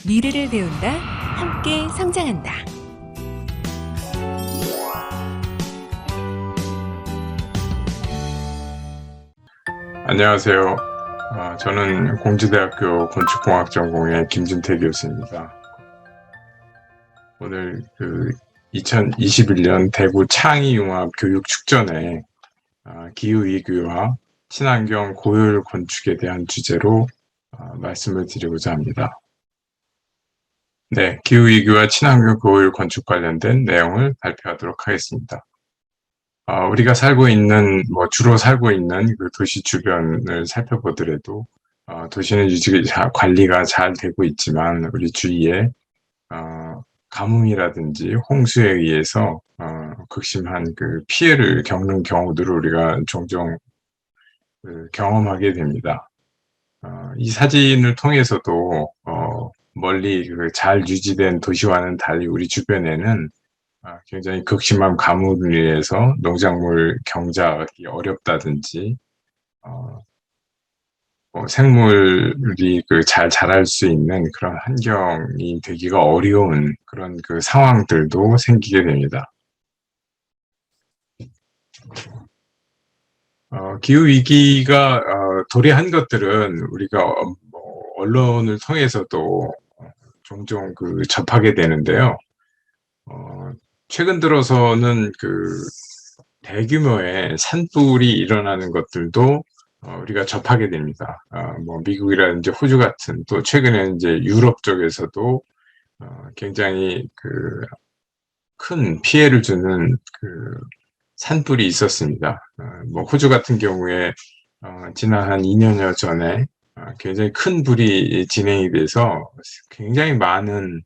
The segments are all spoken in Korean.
미래를 배운다. 함께 성장한다. 안녕하세요. 저는 공주대학교 건축공학 전공의 김준태 교수입니다. 오늘 2021년 대구 창의융합 교육축전에 기후위기와 친환경 고효율 건축에 대한 주제로 말씀을 드리고자 합니다. 네, 기후위기와 친환경 고효율 건축 관련된 내용을 발표하도록 하겠습니다. 우리가 주로 살고 있는 그 도시 주변을 살펴보더라도, 도시는 관리가 잘 되고 있지만, 우리 주위에, 가뭄이라든지 홍수에 의해서, 극심한 그 피해를 겪는 경우들을 우리가 종종 경험하게 됩니다. 이 사진을 통해서도, 멀리 잘 유지된 도시와는 달리 우리 주변에는 굉장히 극심한 가뭄을 인해서 농작물 경작이 어렵다든지, 생물이 잘 자랄 수 있는 그런 환경이 되기가 어려운 그런 상황들도 생기게 됩니다. 기후위기가 도래한 것들은 우리가 언론을 통해서도 종종 접하게 되는데요. 최근 들어서는 대규모의 산불이 일어나는 것들도 우리가 접하게 됩니다. 미국이라든지 호주 같은, 또 최근에 이제 유럽 쪽에서도 굉장히 큰 피해를 주는 산불이 있었습니다. 호주 같은 경우에 지난 한 2년여 전에 굉장히 큰 불이 진행이 돼서 굉장히 많은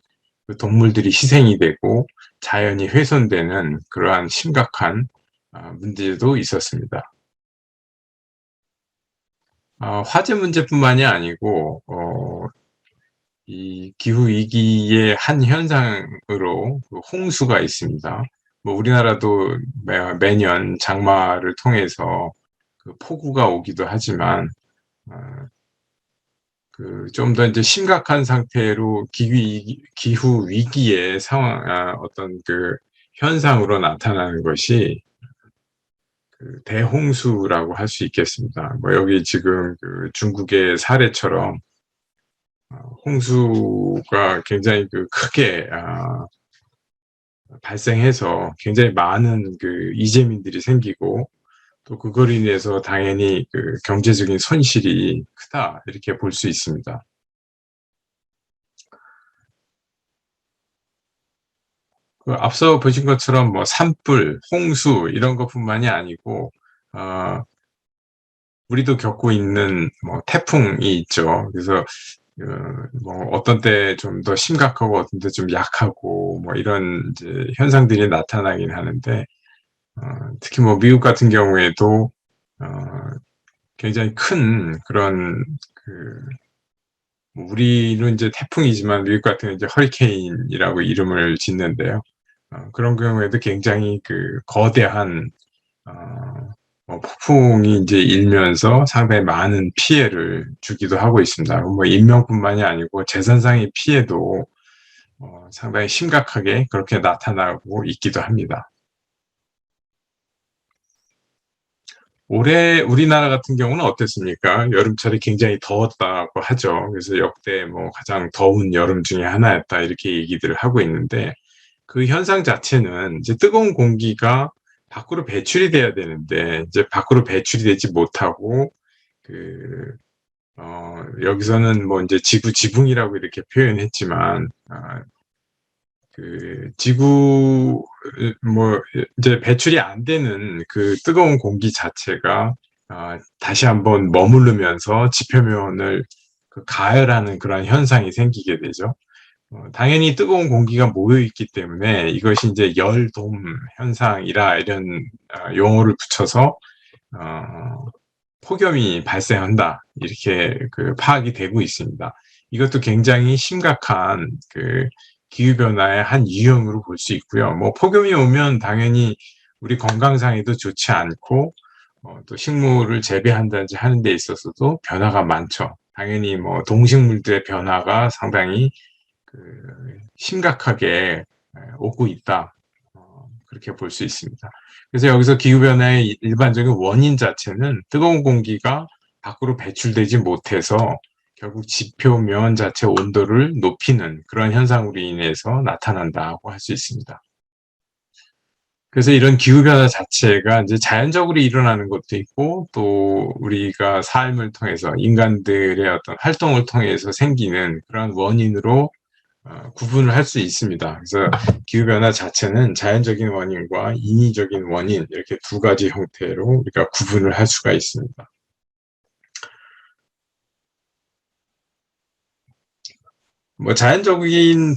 동물들이 희생이 되고 자연이 훼손되는 그러한 심각한 문제도 있었습니다. 화재 문제뿐만이 아니고 이 기후 위기의 한 현상으로 홍수가 있습니다. 우리나라도 매년 장마를 통해서 폭우가 오기도 하지만 좀 더 이제 심각한 상태로 기후 위기의 상황, 어떤 현상으로 나타나는 것이 대홍수라고 할 수 있겠습니다. 여기 지금 중국의 사례처럼 홍수가 굉장히 크게 발생해서 굉장히 많은 이재민들이 생기고, 또 그걸 인해서 당연히 경제적인 손실이 크다, 이렇게 볼 수 있습니다. 앞서 보신 것처럼 산불, 홍수 이런 것뿐만이 아니고 우리도 겪고 있는 태풍이 있죠. 그래서 어떤 때 좀 더 심각하고 어떤 때 좀 약하고 이런 이제 현상들이 나타나긴 하는데, 특히 미국 같은 경우에도 굉장히 큰 그런 우리는 이제 태풍이지만 미국 같은 경우는 이제 허리케인이라고 이름을 짓는데요. 그런 경우에도 굉장히 거대한 폭풍이 이제 일면서 상당히 많은 피해를 주기도 하고 있습니다. 인명뿐만이 아니고 재산상의 피해도 상당히 심각하게 그렇게 나타나고 있기도 합니다. 올해 우리나라 같은 경우는 어땠습니까? 여름철이 굉장히 더웠다고 하죠. 그래서 역대 가장 더운 여름 중에 하나였다, 이렇게 얘기들을 하고 있는데, 그 현상 자체는 이제 뜨거운 공기가 밖으로 배출이 돼야 되는데 이제 밖으로 배출이 되지 못하고, 여기서는 이제 지붕이라고 이렇게 표현했지만, 지구 이제 배출이 안 되는 뜨거운 공기 자체가 다시 한번 머무르면서 지표면을 가열하는 그런 현상이 생기게 되죠. 당연히 뜨거운 공기가 모여 있기 때문에 이것이 이제 열돔 현상이라, 이런 용어를 붙여서 폭염이 발생한다, 이렇게 파악이 되고 있습니다. 이것도 굉장히 심각한 기후변화의 한 유형으로 볼 수 있고요. 폭염이 오면 당연히 우리 건강상에도 좋지 않고, 또 식물을 재배한다든지 하는 데 있어서도 변화가 많죠. 당연히 동식물들의 변화가 상당히 심각하게 오고 있다. 그렇게 볼 수 있습니다. 그래서 여기서 기후변화의 일반적인 원인 자체는 뜨거운 공기가 밖으로 배출되지 못해서 결국 지표면 자체 온도를 높이는 그런 현상으로 인해서 나타난다고 할 수 있습니다. 그래서 이런 기후변화 자체가 이제 자연적으로 일어나는 것도 있고, 또 우리가 삶을 통해서 인간들의 어떤 활동을 통해서 생기는 그런 원인으로 구분을 할 수 있습니다. 그래서 기후변화 자체는 자연적인 원인과 인위적인 원인, 이렇게 두 가지 형태로 우리가 구분을 할 수가 있습니다. 뭐 자연적인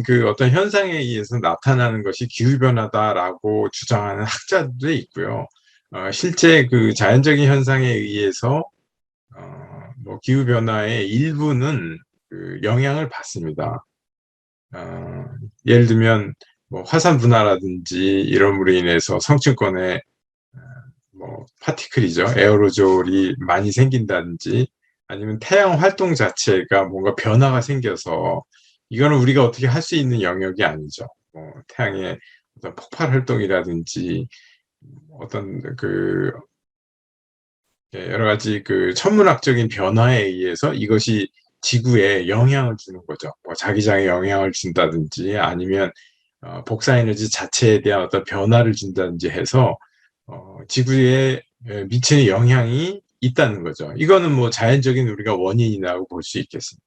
그 어떤 현상에 의해서 나타나는 것이 기후변화다라고 주장하는 학자들도 있고요. 실제 그 자연적인 현상에 의해서 뭐 기후변화의 일부는 그 영향을 받습니다. 예를 들면 뭐 화산 분화라든지 이런으로 인해서 성층권에 뭐 파티클이죠. 에어로졸이 많이 생긴다든지, 아니면 태양 활동 자체가 뭔가 변화가 생겨서, 이거는 우리가 어떻게 할 수 있는 영역이 아니죠. 태양의 어떤 폭발 활동이라든지 어떤 그 여러 가지 그 천문학적인 변화에 의해서 이것이 지구에 영향을 주는 거죠. 뭐 자기장에 영향을 준다든지, 아니면 복사 에너지 자체에 대한 어떤 변화를 준다든지 해서 지구에 미치는 영향이 있다는 거죠. 이거는 뭐 자연적인 우리가 원인이라고 볼 수 있겠습니다.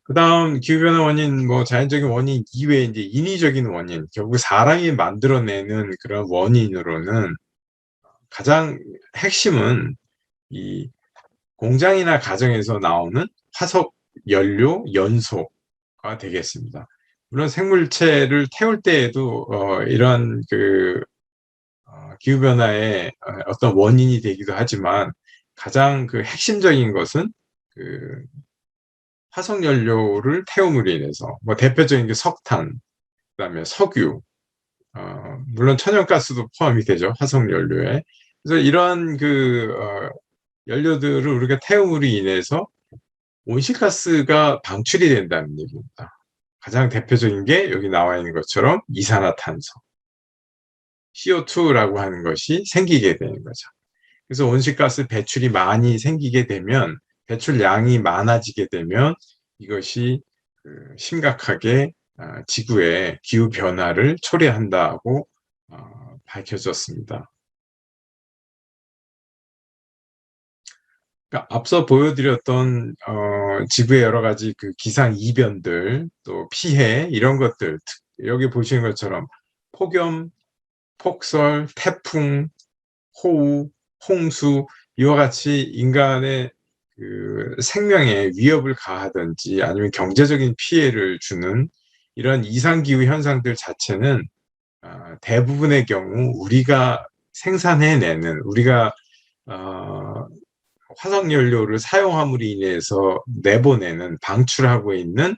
그 다음 기후변화 원인, 뭐 자연적인 원인 이외에 이제 인위적인 원인, 결국 사람이 만들어내는 그런 원인으로는 가장 핵심은 이 공장이나 가정에서 나오는 화석 연료 연소가 되겠습니다. 물론 생물체를 태울 때에도 이런 그 기후변화의 어떤 원인이 되기도 하지만, 가장 그 핵심적인 것은 그 화석 연료를 태움으로 인해서, 뭐 대표적인 게 석탄, 그다음에 석유, 물론 천연가스도 포함이 되죠, 화석 연료에. 그래서 이러한 그 연료들을 우리가 태움으로 인해서 온실가스가 방출이 된다는 얘기입니다. 가장 대표적인 게 여기 나와 있는 것처럼 이산화탄소, CO2라고 하는 것이 생기게 되는 거죠. 그래서 온실가스 배출이 많이 생기게 되면, 배출량이 많아지게 되면 이것이 심각하게 지구의 기후 변화를 초래한다고 밝혀졌습니다. 그러니까 앞서 보여드렸던 지구의 여러 가지 그 기상 이변들, 또 피해, 이런 것들, 여기 보시는 것처럼 폭염, 폭설, 태풍, 호우, 홍수, 이와 같이 인간의 그 생명에 위협을 가하든지 아니면 경제적인 피해를 주는 이런 이상기후 현상들 자체는 대부분의 경우 우리가 생산해내는, 우리가 화석연료를 사용함으로 인해서 내보내는, 방출하고 있는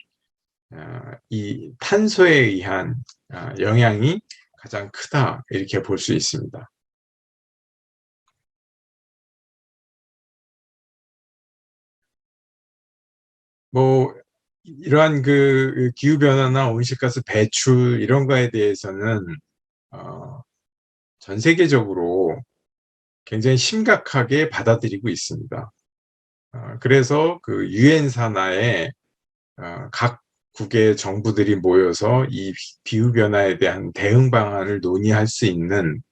이 탄소에 의한 영향이 가장 크다, 이렇게 볼 수 있습니다. 뭐 이러한 그 기후 변화나 온실가스 배출 이런 거에 대해서는 어, 전 세계적으로 굉장히 심각하게 받아들이고 있습니다. 그래서 그 유엔 산하에 각국의 정부들이 모여서 이 기후 변화에 대한 대응 방안을 논의할 수 있는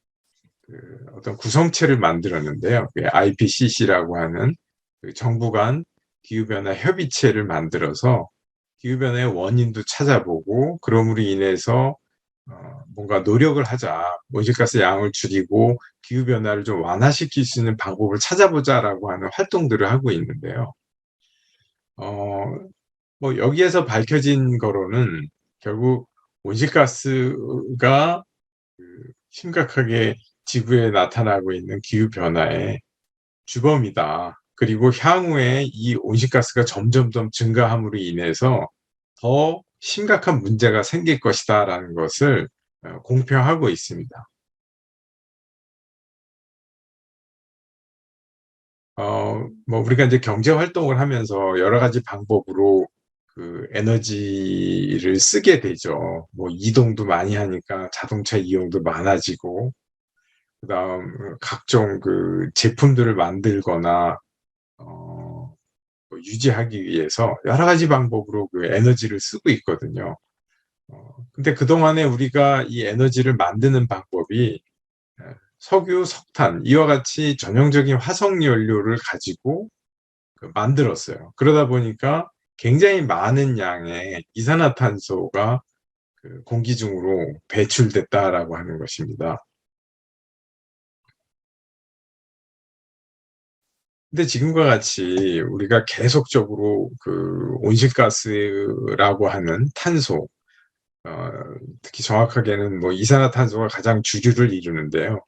그 어떤 구성체를 만들었는데요. IPCC라고 하는 그 정부 간 기후변화 협의체를 만들어서 기후변화의 원인도 찾아보고, 그럼으로 인해서 뭔가 노력을 하자, 온실가스 양을 줄이고 기후변화를 좀 완화시킬 수 있는 방법을 찾아보자라고 하는 활동들을 하고 있는데요. 뭐 여기에서 밝혀진 거로는 결국 온실가스가 심각하게 지구에 나타나고 있는 기후변화의 주범이다. 그리고 향후에 이 온실가스가 점점 더 증가함으로 인해서 더 심각한 문제가 생길 것이다라는 것을 공표하고 있습니다. 뭐 우리가 이제 경제 활동을 하면서 여러 가지 방법으로 그 에너지를 쓰게 되죠. 뭐 이동도 많이 하니까 자동차 이용도 많아지고, 그다음 각종 그 제품들을 만들거나 뭐 유지하기 위해서 여러 가지 방법으로 그 에너지를 쓰고 있거든요. 근데 그동안에 우리가 이 에너지를 만드는 방법이 석유, 석탄 이와 같이 전형적인 화석 연료를 가지고 만들었어요. 그러다 보니까 굉장히 많은 양의 이산화탄소가 그 공기 중으로 배출됐다라고 하는 것입니다. 근데 지금과 같이 우리가 계속적으로 그 온실가스라고 하는 탄소, 어, 특히 정확하게는 뭐 이산화탄소가 가장 주류를 이루는데요.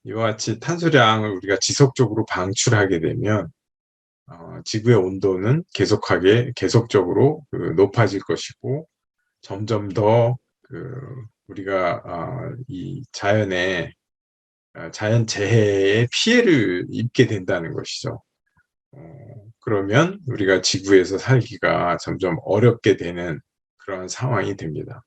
이와 같이 탄소량을 우리가 지속적으로 방출하게 되면 지구의 온도는 계속적으로 그 높아질 것이고, 점점 더 그 우리가 이 자연 재해에 피해를 입게 된다는 것이죠. 그러면 우리가 지구에서 살기가 점점 어렵게 되는 그런 상황이 됩니다.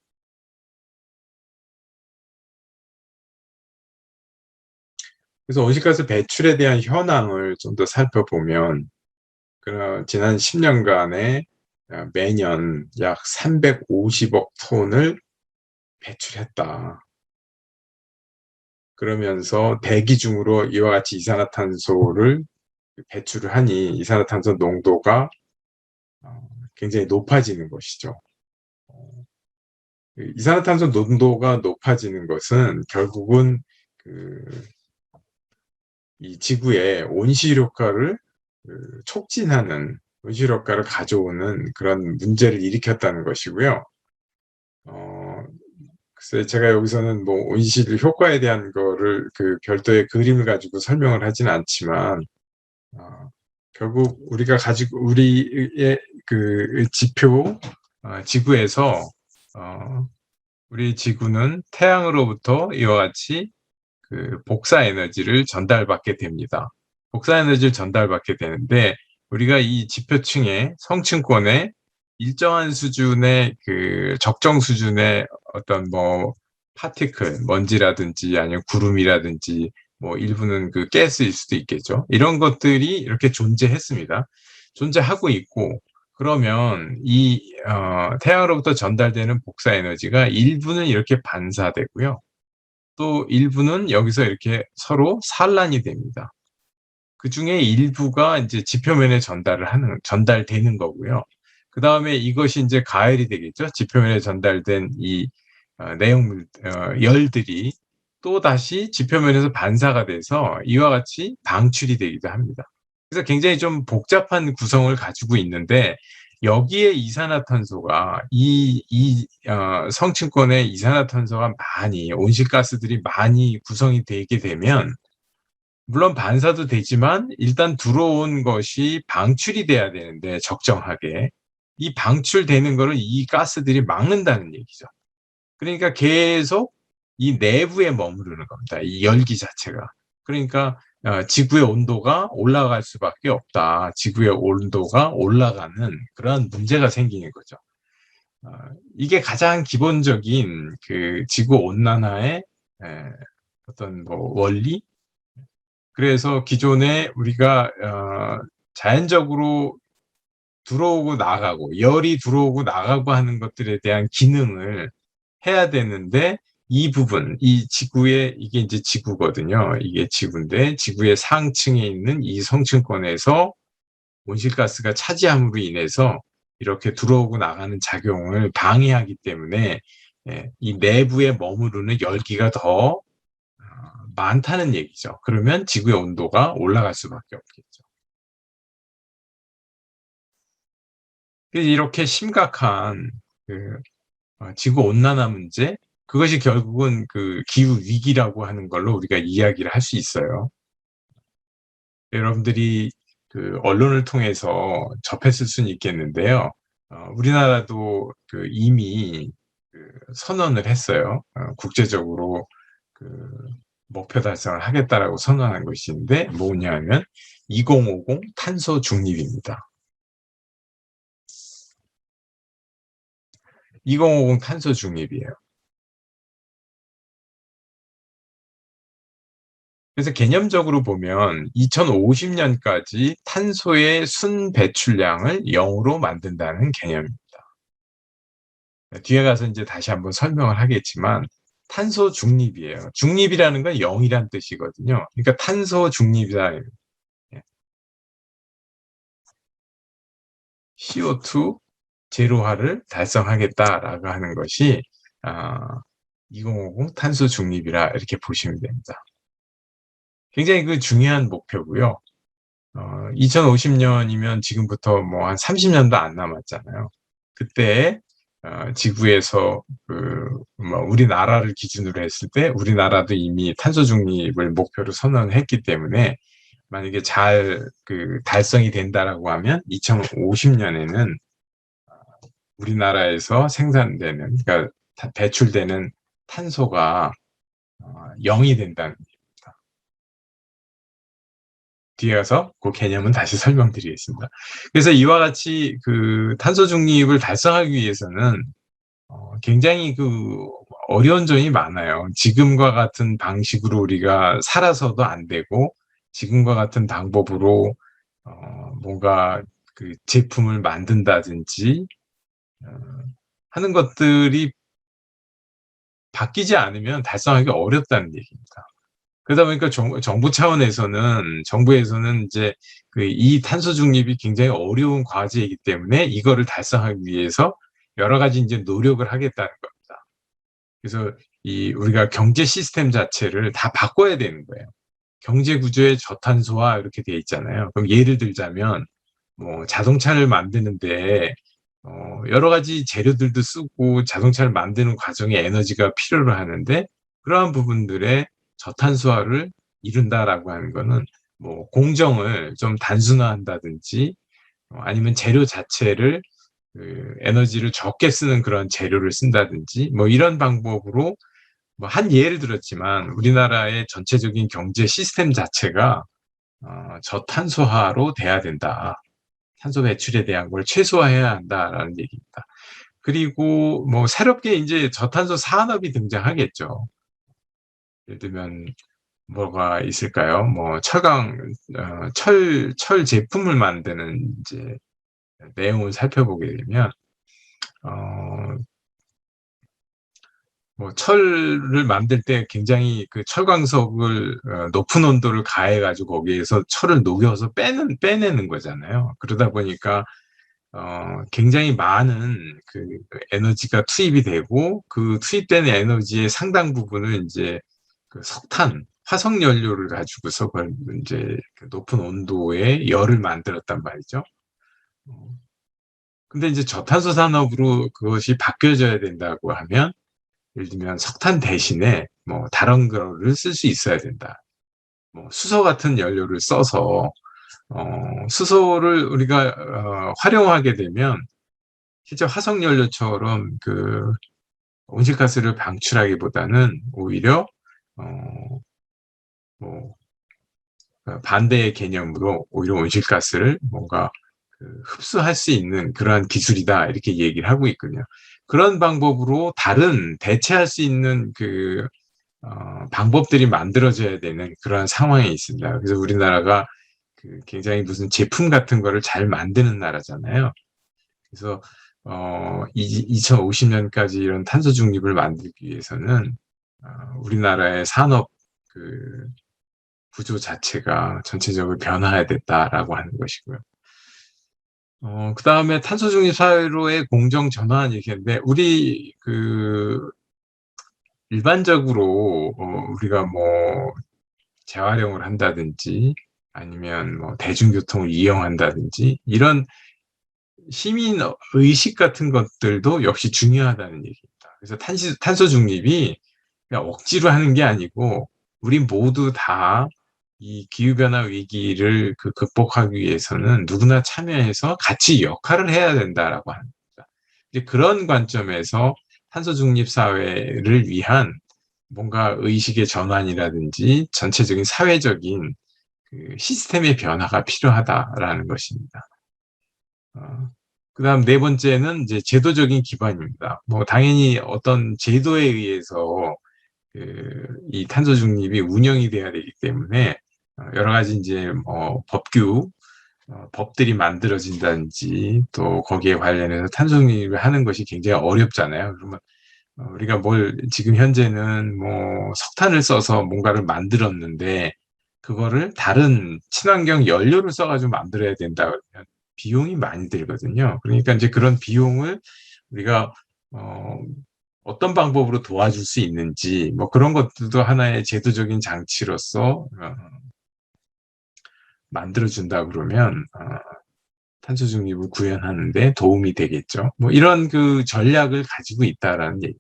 그래서 온실가스 배출에 대한 현황을 좀 더 살펴보면, 지난 10년간에 매년 약 350억 톤을 배출했다. 그러면서 대기 중으로 이와 같이 이산화탄소를 배출을 하니 이산화탄소 농도가 굉장히 높아지는 것이죠. 이산화탄소 농도가 높아지는 것은 결국은 이 지구의 온실 효과를 촉진하는, 온실 효과를 가져오는 그런 문제를 일으켰다는 것이고요. 글쎄 제가 여기서는 뭐 온실 효과에 대한 거를 그 별도의 그림을 가지고 설명을 하진 않지만, 결국 우리가 가지고 우리의 그 지표, 지구에서 우리 지구는 태양으로부터 이와 같이 그 복사 에너지를 전달받게 됩니다. 복사 에너지를 전달받게 되는데, 우리가 이 지표층의 성층권에 일정한 수준의 그 적정 수준의 어떤 뭐 파티클, 먼지라든지 아니면 구름이라든지 뭐 일부는 그 가스일 수도 있겠죠. 이런 것들이 이렇게 존재했습니다. 존재하고 있고, 그러면 이 태양으로부터 전달되는 복사 에너지가 일부는 이렇게 반사되고요. 또 일부는 여기서 이렇게 서로 산란이 됩니다. 그 중에 일부가 이제 지표면에 전달되는 거고요. 그 다음에 이것이 이제 가열이 되겠죠. 지표면에 전달된 이 내용물, 열들이 또 다시 지표면에서 반사가 돼서 이와 같이 방출이 되기도 합니다. 그래서 굉장히 좀 복잡한 구성을 가지고 있는데, 여기에 이산화탄소가 성층권에 이산화탄소가 많이, 온실가스들이 많이 구성이 되게 되면, 물론 반사도 되지만 일단 들어온 것이 방출이 돼야 되는데, 적정하게 이 방출되는 거를 이 가스들이 막는다는 얘기죠. 그러니까 계속 이 내부에 머무르는 겁니다. 이 열기 자체가. 그러니까 지구의 온도가 올라갈 수밖에 없다. 지구의 온도가 올라가는 그런 문제가 생기는 거죠. 이게 가장 기본적인 그 지구 온난화의 어떤 뭐 원리. 그래서 기존에 우리가 자연적으로 들어오고 나가고, 열이 들어오고 나가고 하는 것들에 대한 기능을 해야 되는데, 이 부분, 이 지구의, 이게 이제 지구거든요. 이게 지구인데, 지구의 상층에 있는 이 성층권에서 온실가스가 차지함으로 인해서 이렇게 들어오고 나가는 작용을 방해하기 때문에, 이 내부에 머무르는 열기가 더 많다는 얘기죠. 그러면 지구의 온도가 올라갈 수밖에 없겠죠. 이렇게 심각한 그 지구 온난화 문제, 그것이 결국은 그 기후 위기라고 하는 걸로 우리가 이야기를 할 수 있어요. 여러분들이 그 언론을 통해서 접했을 수는 있겠는데요. 우리나라도 그 이미 그 선언을 했어요. 국제적으로 그 목표 달성을 하겠다라고 선언한 것인데, 뭐냐면 2050 탄소 중립입니다. 2050 탄소 중립이에요. 그래서 개념적으로 보면 2050년까지 탄소의 순 배출량을 0으로 만든다는 개념입니다. 뒤에 가서 이제 다시 한번 설명을 하겠지만 탄소 중립이에요. 중립이라는 건 0이란 뜻이거든요. 그러니까 탄소 중립이다. CO2 제로화를 달성하겠다라고 하는 것이 2050 탄소 중립이라 이렇게 보시면 됩니다. 굉장히 그 중요한 목표고요. 2050년이면 지금부터 뭐 한 30년도 안 남았잖아요. 그때 지구에서 뭐 우리나라를 기준으로 했을 때 우리나라도 이미 탄소 중립을 목표로 선언했기 때문에 만약에 잘 달성이 된다라고 하면 2050년에는 우리나라에서 생산되는 그러니까 배출되는 탄소가 0이 된다는 얘기입니다. 뒤에 가서 그 개념은 다시 설명드리겠습니다. 그래서 이와 같이 탄소 중립을 달성하기 위해서는 굉장히 어려운 점이 많아요. 지금과 같은 방식으로 우리가 살아서도 안 되고 지금과 같은 방법으로 뭔가 제품을 만든다든지 하는 것들이 바뀌지 않으면 달성하기 어렵다는 얘기입니다. 그러다 보니까 정부 차원에서는 정부에서는 이제 이 탄소 중립이 굉장히 어려운 과제이기 때문에 이거를 달성하기 위해서 여러 가지 이제 노력을 하겠다는 겁니다. 그래서 우리가 경제 시스템 자체를 다 바꿔야 되는 거예요. 경제 구조의 저탄소화 이렇게 돼 있잖아요. 그럼 예를 들자면 뭐 자동차를 만드는데 여러 가지 재료들도 쓰고 자동차를 만드는 과정에 에너지가 필요로 하는데 그러한 부분들의 저탄소화를 이룬다라고 하는 거는 뭐 공정을 좀 단순화한다든지 아니면 재료 자체를 에너지를 적게 쓰는 그런 재료를 쓴다든지 뭐 이런 방법으로 뭐 한 예를 들었지만 우리나라의 전체적인 경제 시스템 자체가 저탄소화로 돼야 된다. 탄소 배출에 대한 걸 최소화해야 한다라는 얘기입니다. 그리고 뭐 새롭게 이제 저탄소 산업이 등장하겠죠. 예를 들면 뭐가 있을까요? 뭐 철 제품을 만드는 이제 내용을 살펴보게 되면 뭐 철을 만들 때 굉장히 철광석을 높은 온도를 가해가지고 거기에서 철을 녹여서 빼내는 거잖아요. 그러다 보니까 굉장히 많은 에너지가 투입이 되고 그 투입된 에너지의 상당 부분을 이제 석탄, 화석 연료를 가지고서 이제 높은 온도의 열을 만들었단 말이죠. 근데 이제 저탄소 산업으로 그것이 바뀌어져야 된다고 하면 예를 들면 석탄 대신에 뭐 다른 거를 쓸 수 있어야 된다. 뭐 수소 같은 연료를 써서 수소를 우리가 활용하게 되면 실제 화석 연료처럼 온실가스를 방출하기보다는 오히려 뭐 반대의 개념으로 오히려 온실가스를 뭔가 흡수할 수 있는 그러한 기술이다 이렇게 얘기를 하고 있거든요. 그런 방법으로 다른 대체할 수 있는 방법들이 만들어져야 되는 그런 상황에 있습니다. 그래서 우리나라가 굉장히 무슨 제품 같은 거를 잘 만드는 나라잖아요. 그래서 2050년까지 이런 탄소 중립을 만들기 위해서는 우리나라의 산업 구조 자체가 전체적으로 변화해야 됐다라고 하는 것이고요. 그 다음에 탄소 중립 사회로의 공정 전환 얘기했는데 우리 일반적으로 우리가 뭐 재활용을 한다든지 아니면 뭐 대중교통을 이용한다든지 이런 시민 의식 같은 것들도 역시 중요하다는 얘기입니다. 그래서 탄소 중립이 그냥 억지로 하는 게 아니고 우리 모두 다 이 기후변화 위기를 극복하기 위해서는 누구나 참여해서 같이 역할을 해야 된다라고 합니다. 이제 그런 관점에서 탄소 중립 사회를 위한 뭔가 의식의 전환이라든지 전체적인 사회적인 시스템의 변화가 필요하다라는 것입니다. 그다음 네 번째는 이제 제도적인 기반입니다. 뭐 당연히 어떤 제도에 의해서 이 탄소 중립이 운영이 돼야 되기 때문에 여러 가지 이제 뭐 법규, 법들이 만들어진다든지 또 거기에 관련해서 탄소 중립을 하는 것이 굉장히 어렵잖아요. 그러면 우리가 뭘 지금 현재는 뭐 석탄을 써서 뭔가를 만들었는데 그거를 다른 친환경 연료를 써가지고 만들어야 된다 그러면 비용이 많이 들거든요. 그러니까 이제 그런 비용을 우리가 어, 어떤 방법으로 도와줄 수 있는지 뭐 그런 것들도 하나의 제도적인 장치로서 만들어준다 그러면 탄소 중립을 구현하는데 도움이 되겠죠. 뭐 이런 그 전략을 가지고 있다라는 얘기.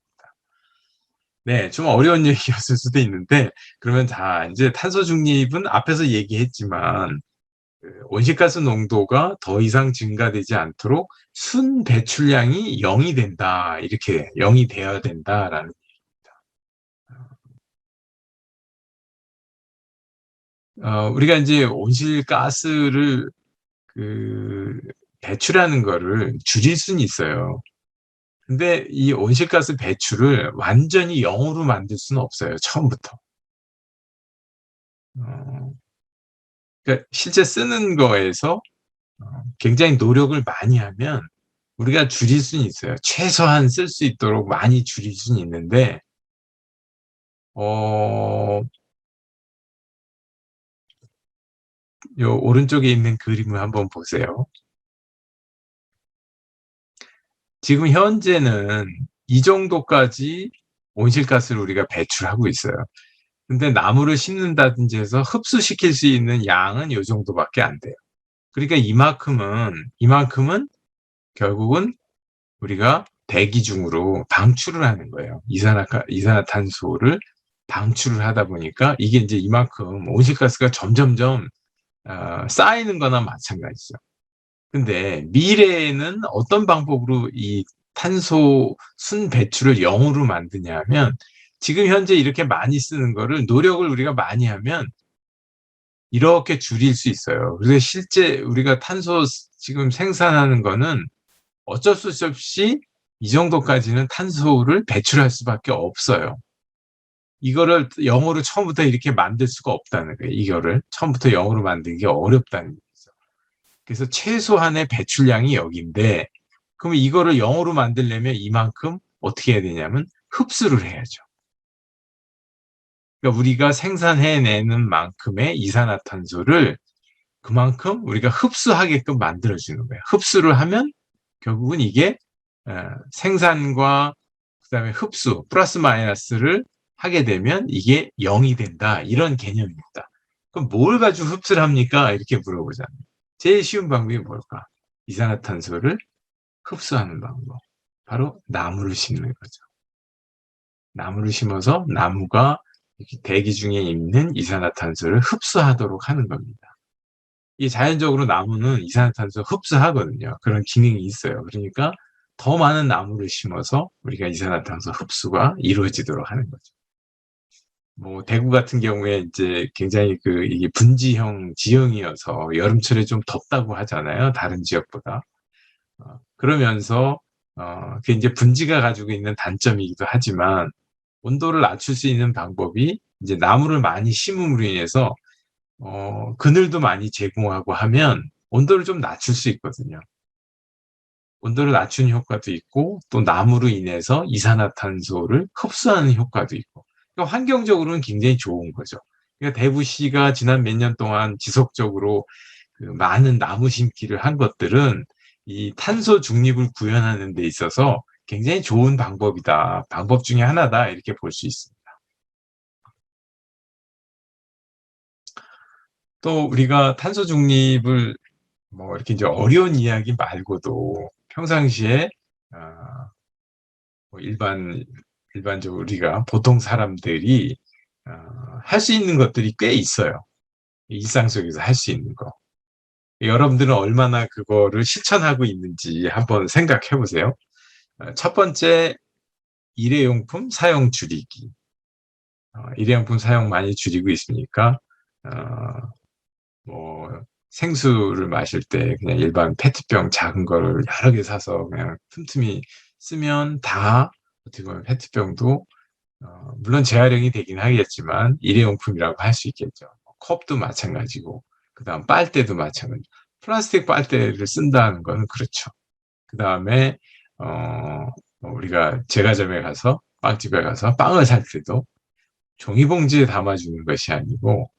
네, 좀 어려운 얘기였을 수도 있는데, 그러면 자, 이제 탄소 중립은 앞에서 얘기했지만, 온실가스 농도가 더 이상 증가되지 않도록 순 배출량이 0이 된다. 이렇게 0이 되어야 된다라는. 우리가 이제 온실가스를 그 배출하는 거를 줄일 수는 있어요. 근데 이 온실가스 배출을 완전히 0으로 만들 수는 없어요. 처음부터. 어, 그러니까 실제 쓰는 거에서 굉장히 노력을 많이 하면 우리가 줄일 수는 있어요. 최소한 쓸 수 있도록 많이 줄일 수는 있는데, 어, 요 오른쪽에 있는 그림을 한번 보세요. 지금 현재는 이 정도까지 온실가스를 우리가 배출하고 있어요. 근데 나무를 심는다든지 해서 흡수시킬 수 있는 양은 이 정도밖에 안 돼요. 그러니까 이만큼은 결국은 우리가 대기 중으로 방출을 하는 거예요. 이산화탄소를 방출을 하다 보니까 이게 이제 이만큼 온실가스가 점점점 쌓이는 거나 마찬가지죠. 근데 미래에는 어떤 방법으로 이 탄소 순 배출을 0으로 만드냐면 지금 현재 이렇게 많이 쓰는 거를 노력을 우리가 많이 하면 이렇게 줄일 수 있어요. 그래서 실제 우리가 탄소 지금 생산하는 거는 어쩔 수 없이 이 정도까지는 탄소를 배출할 수밖에 없어요. 이거를 0으로 처음부터 이렇게 만들 수가 없다는 거예요. 이거를 처음부터 0으로 만들기 어렵다는 거죠. 그래서 최소한의 배출량이 여기인데 그럼 이거를 0으로 만들려면 이만큼 어떻게 해야 되냐면 흡수를 해야죠. 그러니까 우리가 생산해내는 만큼의 이산화탄소를 그만큼 우리가 흡수하게끔 만들어주는 거예요. 흡수를 하면 결국은 이게 생산과 그다음에 흡수, 플러스 마이너스를 하게 되면 이게 0이 된다. 이런 개념입니다. 그럼 뭘 가지고 흡수를 합니까? 이렇게 물어보잖아요. 제일 쉬운 방법이 뭘까? 이산화탄소를 흡수하는 방법. 바로 나무를 심는 거죠. 나무를 심어서 나무가 대기 중에 있는 이산화탄소를 흡수하도록 하는 겁니다. 이 자연적으로 나무는 이산화탄소 흡수하거든요. 그런 기능이 있어요. 그러니까 더 많은 나무를 심어서 우리가 이산화탄소 흡수가 이루어지도록 하는 거죠. 뭐 대구 같은 경우에 이제 굉장히 이게 분지형 지형이어서 여름철에 좀 덥다고 하잖아요. 다른 지역보다. 그러면서 그게 이제 분지가 가지고 있는 단점이기도 하지만 온도를 낮출 수 있는 방법이 이제 나무를 많이 심음으로 인해서 그늘도 많이 제공하고 하면 온도를 좀 낮출 수 있거든요. 온도를 낮추는 효과도 있고 또 나무로 인해서 이산화탄소를 흡수하는 효과도 있고 그러니까 환경적으로는 굉장히 좋은 거죠. 그러니까 대구시가 지난 몇 년 동안 지속적으로 많은 나무 심기를 한 것들은 이 탄소 중립을 구현하는 데 있어서 굉장히 좋은 방법이다. 방법 중에 하나다. 이렇게 볼 수 있습니다. 또 우리가 탄소 중립을 뭐 이렇게 이제 어려운 이야기 말고도 평상시에 뭐 일반적으로 우리가 보통 사람들이 할 수 있는 것들이 꽤 있어요. 일상 속에서 할 수 있는 거. 여러분들은 얼마나 그거를 실천하고 있는지 한번 생각해 보세요. 첫 번째, 일회용품 사용 줄이기. 일회용품 사용 많이 줄이고 있으니까 뭐 생수를 마실 때 그냥 일반 페트병 작은 거를 여러 개 사서 그냥 틈틈이 쓰면 다 어떻게 보면 페트병도 물론 재활용이 되긴 하겠지만 일회용품이라고 할 수 있겠죠. 컵도 마찬가지고 그다음 빨대도 마찬가지. 플라스틱 빨대를 쓴다는 거는 그렇죠. 그다음에 우리가 제과점에 가서 빵집에 가서 빵을 살 때도 종이봉지에 담아주는 것이 아니고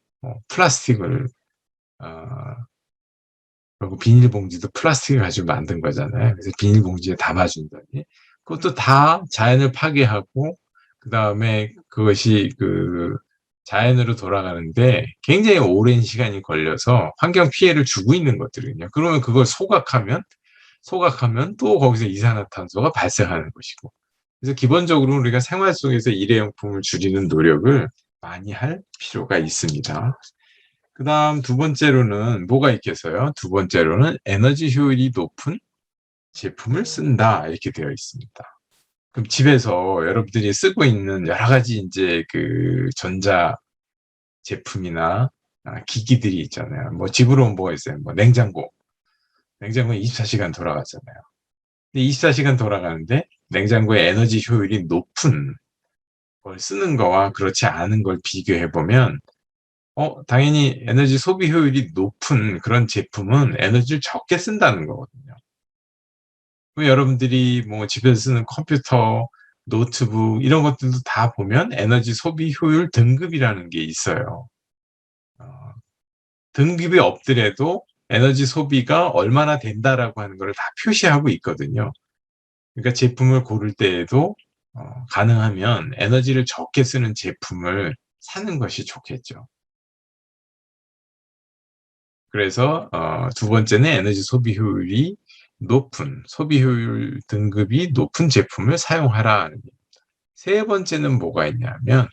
플라스틱을 그리고 비닐봉지도 플라스틱을 가지고 만든 거잖아요. 그래서 비닐봉지에 담아준다니. 그것도 다 자연을 파괴하고 그다음에 그것이 자연으로 돌아가는데 굉장히 오랜 시간이 걸려서 환경 피해를 주고 있는 것들이거든요. 그러면 그걸 소각하면 또 거기서 이산화탄소가 발생하는 것이고. 그래서 기본적으로 우리가 생활 속에서 일회용품을 줄이는 노력을 많이 할 필요가 있습니다. 그 다음 두 번째로는 뭐가 있겠어요? 두 번째로는 에너지 효율이 높은 제품을 쓴다. 이렇게 되어 있습니다. 그럼 집에서 여러분들이 쓰고 있는 여러 가지 이제 전자 제품이나 기기들이 있잖아요. 뭐 집으로 뭐가 있어요? 뭐 냉장고. 냉장고는 24시간 돌아가잖아요. 근데 24시간 돌아가는데 냉장고의 에너지 효율이 높은 걸 쓰는 거와 그렇지 않은 걸 비교해 보면 당연히 에너지 소비 효율이 높은 그런 제품은 에너지를 적게 쓴다는 거거든요. 여러분들이 뭐 집에서 쓰는 컴퓨터, 노트북 이런 것들도 다 보면 에너지 소비 효율 등급이라는 게 있어요. 등급이 없더라도 에너지 소비가 얼마나 된다라고 하는 걸 다 표시하고 있거든요. 그러니까 제품을 고를 때에도 가능하면 에너지를 적게 쓰는 제품을 사는 것이 좋겠죠. 그래서 두 번째는 에너지 소비 효율이 높은, 소비 효율 등급이 높은 제품을 사용하라. 세 번째는 뭐가 있냐면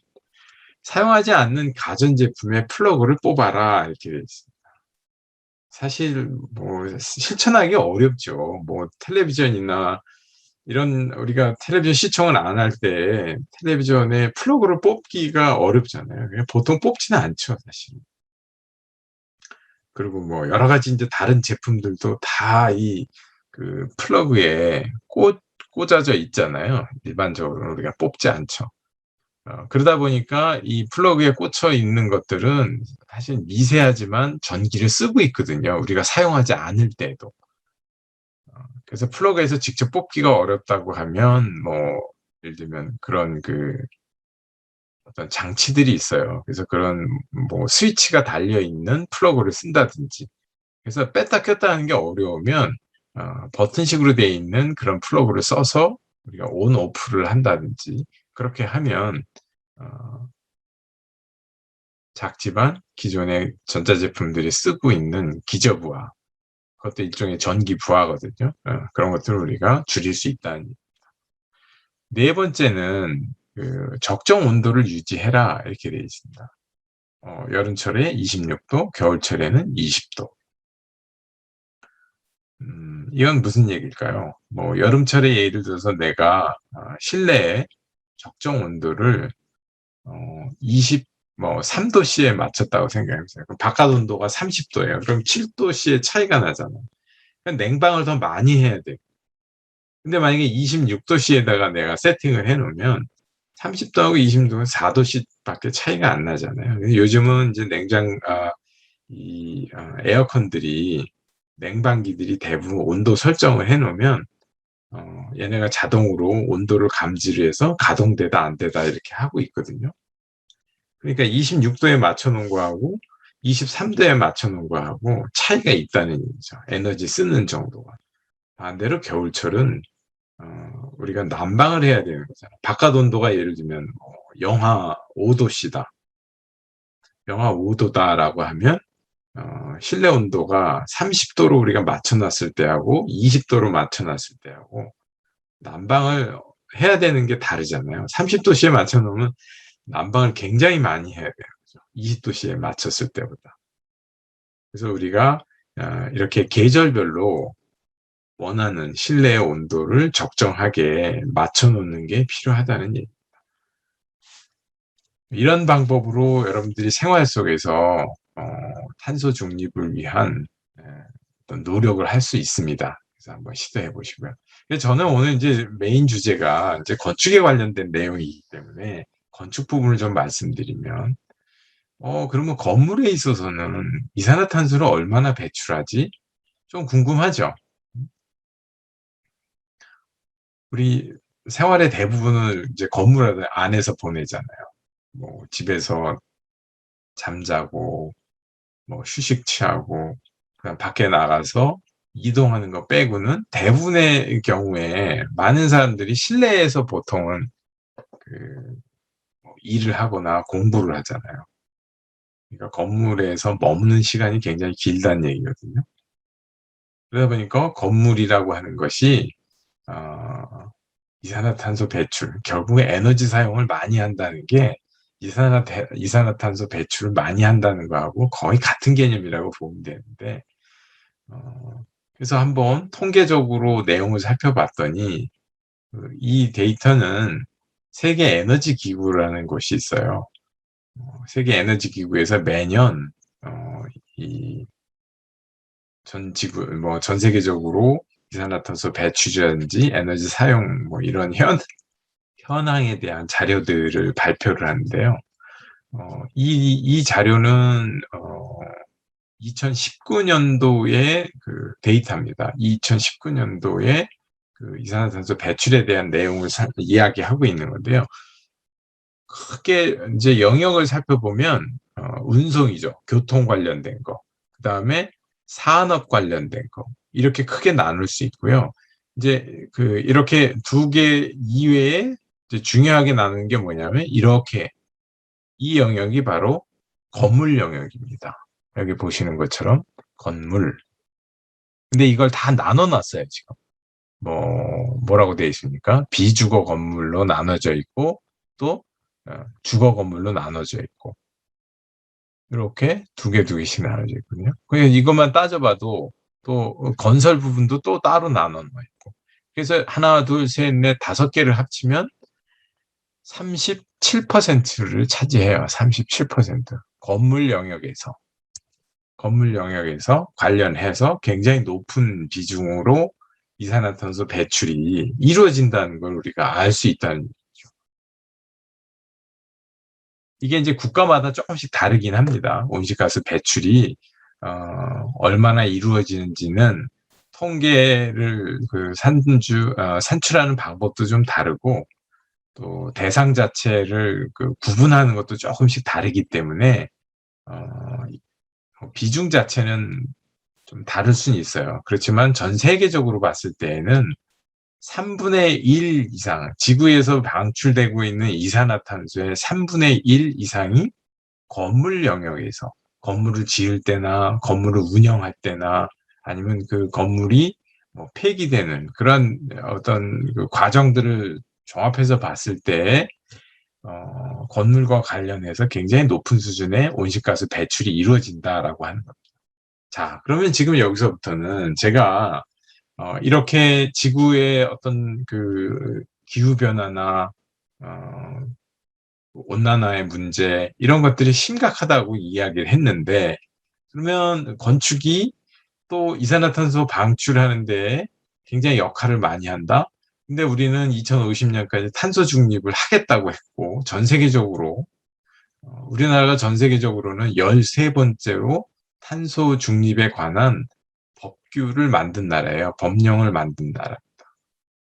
사용하지 않는 가전제품의 플러그를 뽑아라 이렇게 되어 있습니다. 사실 뭐 실천하기 어렵죠. 뭐 텔레비전이나 이런 우리가 텔레비전 시청을 안 할 때 텔레비전에 플러그를 뽑기가 어렵잖아요. 그냥 보통 뽑지는 않죠, 사실. 그리고 뭐 여러 가지 이제 다른 제품들도 다 플러그에 꽂아져 있잖아요. 일반적으로 우리가 뽑지 않죠. 그러다 보니까 이 플러그에 꽂혀 있는 것들은 사실 미세하지만 전기를 쓰고 있거든요. 우리가 사용하지 않을 때도. 그래서 플러그에서 직접 뽑기가 어렵다고 하면 뭐 예를 들면 그런 어떤 장치들이 있어요. 그래서 그런 뭐 스위치가 달려 있는 플러그를 쓴다든지. 그래서 뺐다 꼈다 하는 게 어려우면 버튼식으로 되어 있는 그런 플러그를 써서 우리가 온 오프를 한다든지 그렇게 하면 작지만 기존의 전자제품들이 쓰고 있는 기저부하, 그것도 일종의 전기 부하거든요. 그런 것들을 우리가 줄일 수 있다는. 네 번째는 적정 온도를 유지해라 이렇게 되어 있습니다. 여름철에 26도, 겨울철에는 20도. 이건 무슨 얘기일까요? 뭐 여름철에 예를 들어서 내가 실내에 적정 온도를 3도씨에 맞췄다고 생각해보세요. 그럼 바깥 온도가 30도예요. 그럼 7도씨의 차이가 나잖아요. 냉방을 더 많이 해야 돼요. 근데 만약에 26도씨에다가 내가 세팅을 해놓으면 30도하고 20도는 4도씨밖에 차이가 안 나잖아요. 요즘은 이제 에어컨들이 냉방기들이 대부분 온도 설정을 해놓으면 얘네가 자동으로 온도를 감지를 해서 가동되다 안 되다 이렇게 하고 있거든요. 그러니까 26도에 맞춰놓은 거하고 23도에 맞춰놓은 거하고 차이가 있다는 얘기죠. 에너지 쓰는 정도가. 반대로 겨울철은 우리가 난방을 해야 되는 거잖아요. 바깥 온도가 예를 들면 영하 5도씨다. 영하 5도다라고 하면 실내 온도가 30도로 우리가 맞춰놨을 때하고 20도로 맞춰놨을 때하고 난방을 해야 되는 게 다르잖아요. 30도씨에 맞춰놓으면 난방을 굉장히 많이 해야 돼요. 20도씨에 맞췄을 때보다. 그래서 우리가 이렇게 계절별로 원하는 실내의 온도를 적정하게 맞춰놓는 게 필요하다는 얘기입니다. 이런 방법으로 여러분들이 생활 속에서 탄소 중립을 위한 어떤 노력을 할 수 있습니다. 그래서 한번 시도해 보시고요. 저는 오늘 이제 메인 주제가 이제 건축에 관련된 내용이기 때문에 건축 부분을 좀 말씀드리면, 그러면 건물에 있어서는 이산화탄소를 얼마나 배출하지? 좀 궁금하죠? 우리 생활의 대부분을 이제 건물 안에서 보내잖아요. 뭐 집에서 잠자고, 뭐 휴식 취하고, 그냥 밖에 나가서 이동하는 거 빼고는 대부분의 경우에 많은 사람들이 실내에서 보통은 일을 하거나 공부를 하잖아요. 그러니까 건물에서 머무는 시간이 굉장히 길다는 얘기거든요. 그러다 보니까 건물이라고 하는 것이 이산화탄소 배출, 결국에 에너지 사용을 많이 한다는 게 이산화탄소 배출을 많이 한다는 거하고 거의 같은 개념이라고 보면 되는데, 그래서 한번 통계적으로 내용을 살펴봤더니 이 데이터는 세계 에너지 기구라는 곳이 있어요. 세계 에너지 기구에서 매년 전 세계적으로 이산화탄소 배출이라든지 에너지 사용 이런 현황에 대한 자료들을 발표를 하는데요. 이 자료는 2019년도의 그 데이터입니다. 2019년도에 그 이산화탄소 배출에 대한 내용을 이야기하고 있는 건데요. 크게 이제 영역을 살펴보면 운송이죠. 교통 관련된 거. 그다음에 산업 관련된 거. 이렇게 크게 나눌 수 있고요. 이제 이렇게 두 개 이외에 이제 중요하게 나누는 게 뭐냐면 이렇게 이 영역이 바로 건물 영역입니다. 여기 보시는 것처럼 건물. 근데 이걸 다 나눠 놨어요, 지금. 뭐라고 되어 있습니까? 비주거 건물로 나눠져 있고, 또 주거 건물로 나눠져 있고, 이렇게 두 개씩 나눠져 있거든요. 그냥 이것만 따져봐도 또 건설 부분도 또 따로 나눠 놓여 있고. 그래서 하나, 둘, 셋, 넷, 5개를 합치면 37%를 차지해요. 37%. 건물 영역에서 관련해서 굉장히 높은 비중으로 이산화탄소 배출이 이루어진다는 걸 우리가 알 수 있다는 얘기죠. 이게 이제 국가마다 조금씩 다르긴 합니다. 온실가스 배출이 얼마나 이루어지는지는 통계를 산출하는 방법도 좀 다르고, 또 대상 자체를 구분하는 것도 조금씩 다르기 때문에 비중 자체는 좀 다를 수는 있어요. 그렇지만 전 세계적으로 봤을 때에는 3분의 1 이상, 지구에서 방출되고 있는 이산화탄소의 3분의 1 이상이 건물 영역에서, 건물을 지을 때나 건물을 운영할 때나 아니면 그 건물이 폐기되는 그런 어떤 과정들을 종합해서 봤을 때 건물과 관련해서 굉장히 높은 수준의 온실가스 배출이 이루어진다라고 하는 겁니다. 자, 그러면 지금 여기서부터는 제가 이렇게 지구의 어떤 기후변화나 온난화의 문제, 이런 것들이 심각하다고 이야기를 했는데, 그러면 건축이 또 이산화탄소 방출하는 데 굉장히 역할을 많이 한다? 근데 우리는 2050년까지 탄소 중립을 하겠다고 했고, 전 세계적으로, 우리나라가 전 세계적으로는 13번째로 탄소 중립에 관한 법규를 만든 나라예요. 법령을 만든 나라입니다.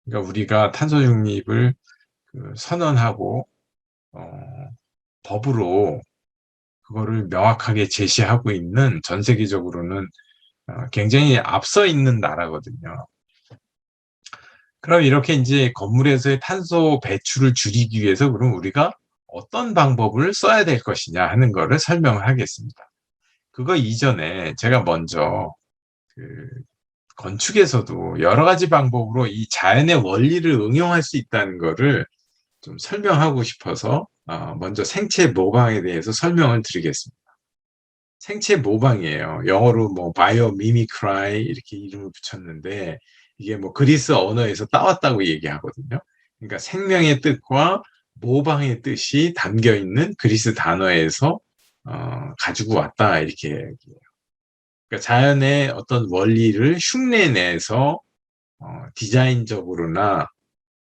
그러니까 우리가 탄소 중립을 선언하고 법으로 그거를 명확하게 제시하고 있는, 전 세계적으로는 굉장히 앞서 있는 나라거든요. 그럼 이렇게 이제 건물에서의 탄소 배출을 줄이기 위해서 그럼 우리가 어떤 방법을 써야 될 것이냐 하는 거를 설명을 하겠습니다. 그거 이전에 제가 먼저 건축에서도 여러 가지 방법으로 이 자연의 원리를 응용할 수 있다는 거를 좀 설명하고 싶어서 먼저 생체 모방에 대해서 설명을 드리겠습니다. 생체 모방이에요. 영어로 바이오 미미크라이 이렇게 이름을 붙였는데, 이게 그리스 언어에서 따왔다고 얘기하거든요. 그러니까 생명의 뜻과 모방의 뜻이 담겨 있는 그리스 단어에서 가지고 왔다 이렇게 얘기해요. 그러니까 자연의 어떤 원리를 흉내내서 디자인적으로나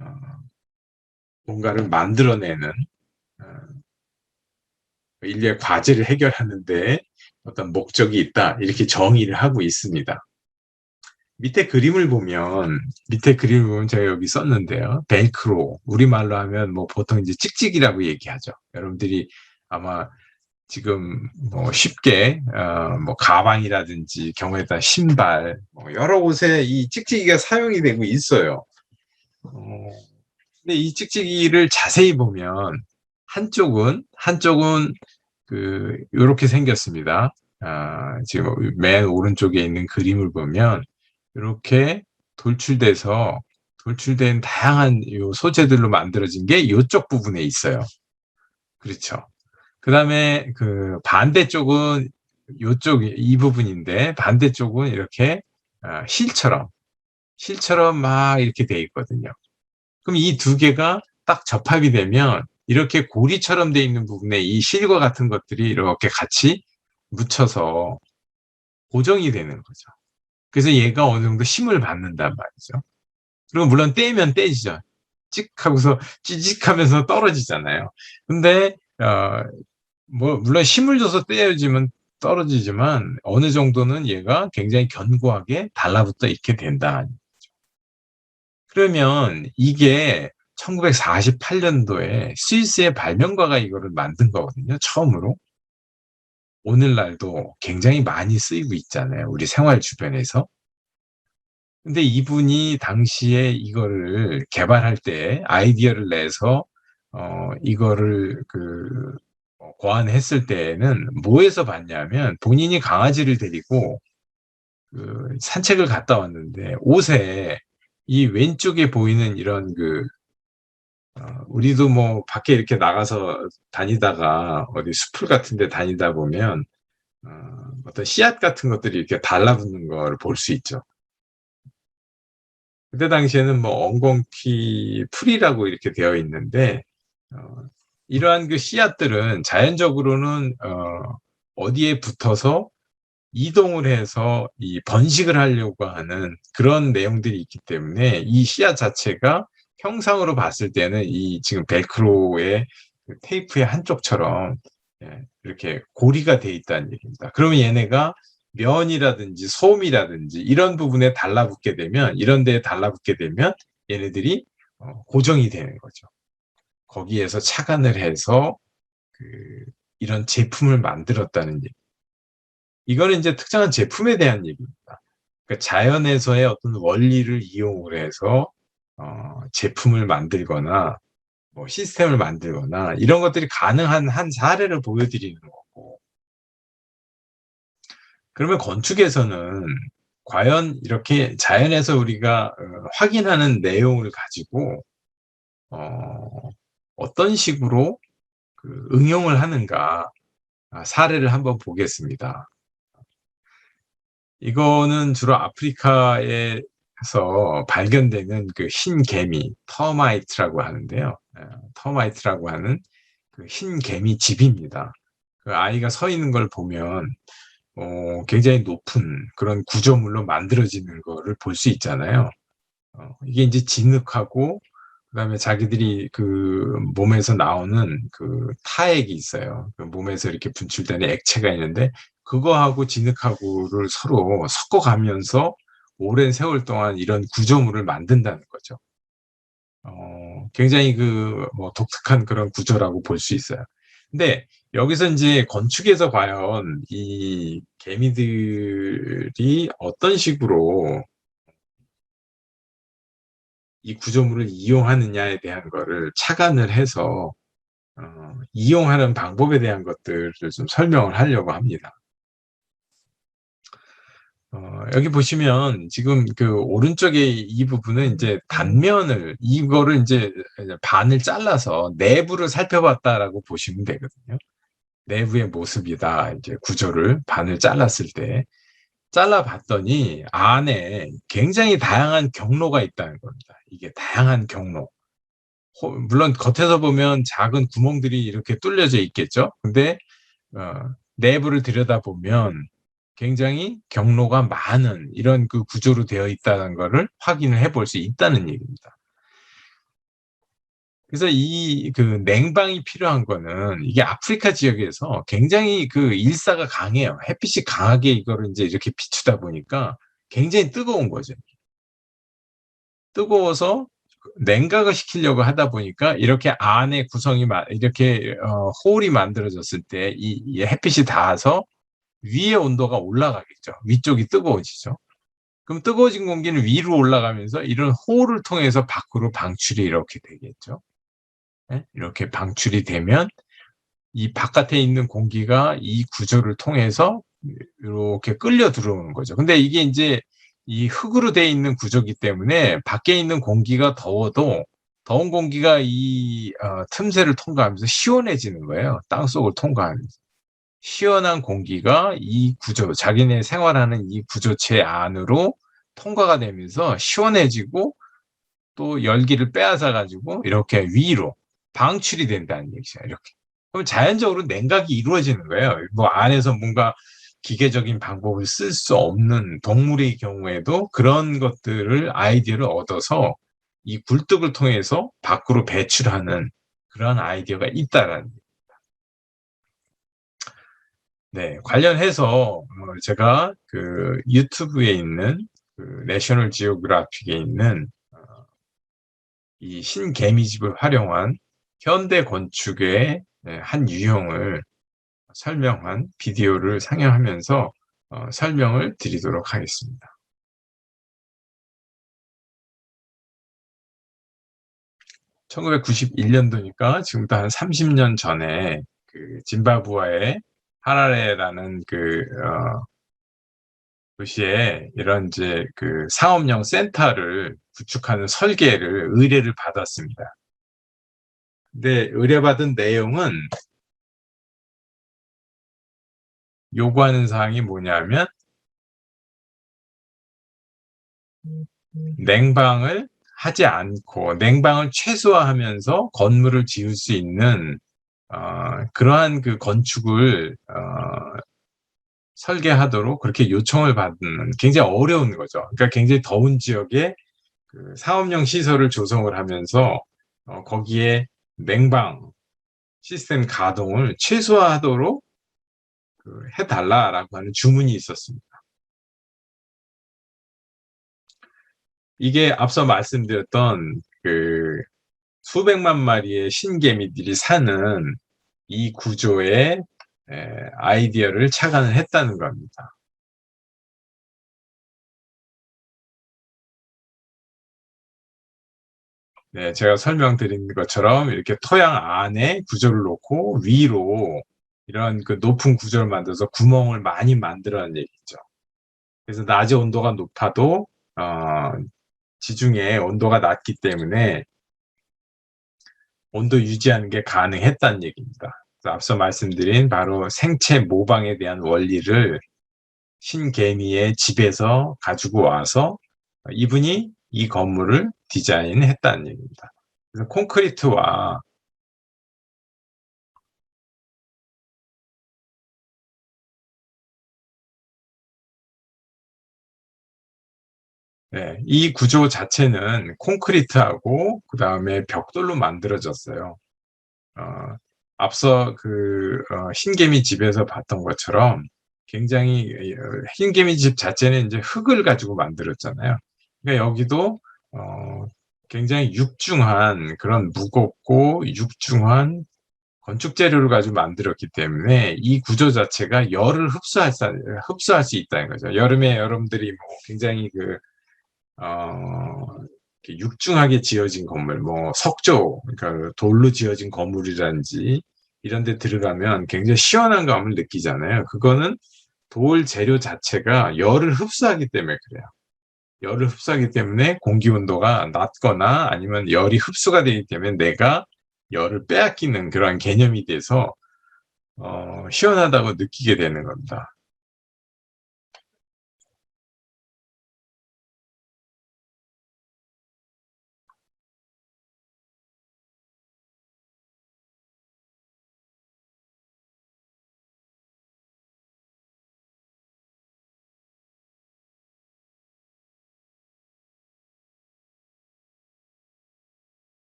어, 뭔가를 만들어내는 어, 인류의 과제를 해결하는 데 어떤 목적이 있다 이렇게 정의를 하고 있습니다. 밑에 그림을 보면 제가 여기 썼는데요. 벨크로 우리말로 하면 뭐 보통 이제 찍찍이라고 얘기하죠. 여러분들이 아마 지금 뭐 쉽게 뭐 가방이라든지 경우에 따라 신발 뭐 여러 곳에 이 찍찍이가 사용이 되고 있어요. 근데 이 찍찍이를 자세히 보면 한쪽은 그 요렇게 생겼습니다. 지금 맨 오른쪽에 있는 그림을 보면 이렇게 돌출된 다양한 요 소재들로 만들어진 게 요쪽 부분에 있어요. 그렇죠. 그다음에 그 반대쪽은 요쪽 이 부분인데 반대쪽은 이렇게 실처럼 막 이렇게 돼 있거든요. 그럼 이 두 개가 딱 접합이 되면 이렇게 고리처럼 돼 있는 부분에 이 실과 같은 것들이 이렇게 같이 묻혀서 고정이 되는 거죠. 그래서 얘가 어느 정도 힘을 받는단 말이죠. 그리고 물론 떼면 떼지죠. 찍 하고서 찌직하면서 떨어지잖아요. 근데 뭐 물론 힘을 줘서 떼어지면 떨어지지만 어느 정도는 얘가 굉장히 견고하게 달라붙어 있게 된다. 그러면 이게 1948년도에 스위스의 발명가가 이거를 만든 거거든요. 처음으로. 오늘날도 굉장히 많이 쓰이고 있잖아요. 우리 생활 주변에서. 근데 이분이 당시에 이거를 개발할 때 아이디어를 내서 이거를 고안했을 때에는 뭐에서 봤냐면 본인이 강아지를 데리고 그 산책을 갔다 왔는데 옷에 이 왼쪽에 보이는 이런 우리도 뭐 밖에 이렇게 나가서 다니다가 어디 숲을 같은 데 다니다 보면 어떤 씨앗 같은 것들이 이렇게 달라붙는 걸 볼 수 있죠. 그때 당시에는 뭐 엉겅퀴 풀이라고 이렇게 되어 있는데 어, 이러한 그 씨앗들은 자연적으로는 어디에 붙어서 이동을 해서 이 번식을 하려고 하는 그런 내용들이 있기 때문에 이 씨앗 자체가 형상으로 봤을 때는 이 지금 벨크로의 그 테이프의 한쪽처럼 이렇게 고리가 돼 있다는 얘기입니다. 그러면 얘네가 면이라든지 솜이라든지 이런 부분에 달라붙게 되면 이런 데에 달라붙게 되면 얘네들이 고정이 되는 거죠. 거기에서 착안을 해서 이런 제품을 만들었다는 얘기. 이거는 이제 특정한 제품에 대한 얘기입니다. 그러니까 자연에서의 어떤 원리를 이용을 해서 제품을 만들거나 뭐 시스템을 만들거나 이런 것들이 가능한 한 사례를 보여드리는 거고. 그러면 건축에서는 과연 이렇게 자연에서 우리가 확인하는 내용을 가지고 어떤 식으로 응용을 하는가 사례를 한번 보겠습니다. 이거는 주로 아프리카에서 발견되는 그 흰 개미, 터마이트라고 하는데요. 터마이트라고 하는 그 흰 개미 집입니다. 그 아이가 서 있는 걸 보면 굉장히 높은 그런 구조물로 만들어지는 거를 볼 수 있잖아요. 이게 이제 진흙하고 그다음에 자기들이 그 몸에서 나오는 그 타액이 있어요. 그 몸에서 이렇게 분출되는 액체가 있는데 그거하고 진흙하고를 서로 섞어가면서 오랜 세월 동안 이런 구조물을 만든다는 거죠. 굉장히 뭐 독특한 그런 구조라고 볼 수 있어요. 근데 여기서 이제 건축에서 과연 이 개미들이 어떤 식으로 이 구조물을 이용하느냐에 대한 거를 착안을 해서 이용하는 방법에 대한 것들을 좀 설명을 하려고 합니다. 여기 보시면 지금 그 오른쪽에 이 부분은 이제 단면을 이거를 이제 반을 잘라서 내부를 살펴봤다라고 보시면 되거든요. 내부의 모습이다. 이제 구조를 반을 잘랐을 때 잘라봤더니 안에 굉장히 다양한 경로가 있다는 겁니다. 이게 다양한 경로. 물론 겉에서 보면 작은 구멍들이 이렇게 뚫려져 있겠죠. 근데 내부를 들여다보면 굉장히 경로가 많은 이런 그 구조로 되어 있다는 것을 확인을 해볼 수 있다는 얘기입니다. 그래서 이 그 냉방이 필요한 거는 이게 아프리카 지역에서 굉장히 그 일사가 강해요. 햇빛이 강하게 이거를 이제 이렇게 비추다 보니까 굉장히 뜨거운 거죠. 뜨거워서 냉각을 시키려고 하다 보니까 이렇게 안에 구성이 이렇게 홀이 만들어졌을 때 이 햇빛이 닿아서 위의 온도가 올라가겠죠. 위쪽이 뜨거워지죠. 그럼 뜨거워진 공기는 위로 올라가면서 이런 홀을 통해서 밖으로 방출이 이렇게 되겠죠. 네? 이렇게 방출이 되면 이 바깥에 있는 공기가 이 구조를 통해서 이렇게 끌려 들어오는 거죠. 근데 이게 이제 이 흙으로 돼 있는 구조기 때문에 밖에 있는 공기가 더워도 더운 공기가 이 틈새를 통과하면서 시원해지는 거예요. 땅속을 통과하면서. 시원한 공기가 이 구조, 자기네 생활하는 이 구조체 안으로 통과가 되면서 시원해지고 또 열기를 빼앗아 가지고 이렇게 위로 방출이 된다는 얘기죠. 이렇게. 그럼 자연적으로 냉각이 이루어지는 거예요. 뭐 안에서 뭔가 기계적인 방법을 쓸 수 없는 동물의 경우에도 그런 것들을 아이디어를 얻어서 이 굴뚝을 통해서 밖으로 배출하는 그런 아이디어가 있다라는. 네, 관련해서 제가 그 유튜브에 있는 그 내셔널 지오그래픽에 있는 이 신개미집을 활용한 현대 건축의 한 유형을 설명한 비디오를 상영하면서 설명을 드리도록 하겠습니다. 1991년도니까 지금부터 한 30년 전에 그 짐바브웨의 하라레라는 그 도시에 이런 이제 그 상업용 센터를 구축하는 설계를 의뢰를 받았습니다. 근데 의뢰받은 내용은 요구하는 사항이 뭐냐면 냉방을 하지 않고 냉방을 최소화하면서 건물을 지을 수 있는 그러한 그 건축을 설계하도록 그렇게 요청을 받는 굉장히 어려운 거죠. 그러니까 굉장히 더운 지역에 그 상업용 시설을 조성을 하면서 거기에 냉방 시스템 가동을 최소화하도록 그 해달라라고 하는 주문이 있었습니다. 이게 앞서 말씀드렸던 그 수백만 마리의 신개미들이 사는 이 구조의 아이디어를 착안을 했다는 겁니다. 네, 제가 설명드린 것처럼 이렇게 토양 안에 구조를 놓고 위로 이런 그 높은 구조를 만들어서 구멍을 많이 만들어낸 얘기죠. 그래서 낮의 온도가 높아도 지중해 온도가 낮기 때문에 온도 유지하는 게 가능했다는 얘기입니다. 앞서 말씀드린 바로 생체 모방에 대한 원리를 신개미의 집에서 가지고 와서 이분이 이 건물을 디자인했다는 얘기입니다. 그래서 콘크리트와 네, 이 구조 자체는 콘크리트하고 그 다음에 벽돌로 만들어졌어요. 어, 앞서 그 흰개미 집에서 봤던 것처럼 굉장히 흰개미 집 자체는 이제 흙을 가지고 만들었잖아요. 그러니까 여기도 굉장히 육중한 그런 무겁고 육중한 건축 재료를 가지고 만들었기 때문에 이 구조 자체가 열을 흡수할 수 있다는 거죠. 여름에 여러분들이 뭐 굉장히 그 이렇게 육중하게 지어진 건물, 뭐 석조, 그러니까 돌로 지어진 건물이라든지 이런 데 들어가면 굉장히 시원한 감을 느끼잖아요. 그거는 돌 재료 자체가 열을 흡수하기 때문에 그래요. 열을 흡수하기 때문에 공기 온도가 낮거나 아니면 열이 흡수가 되기 때문에 내가 열을 빼앗기는 그런 개념이 돼서 시원하다고 느끼게 되는 겁니다.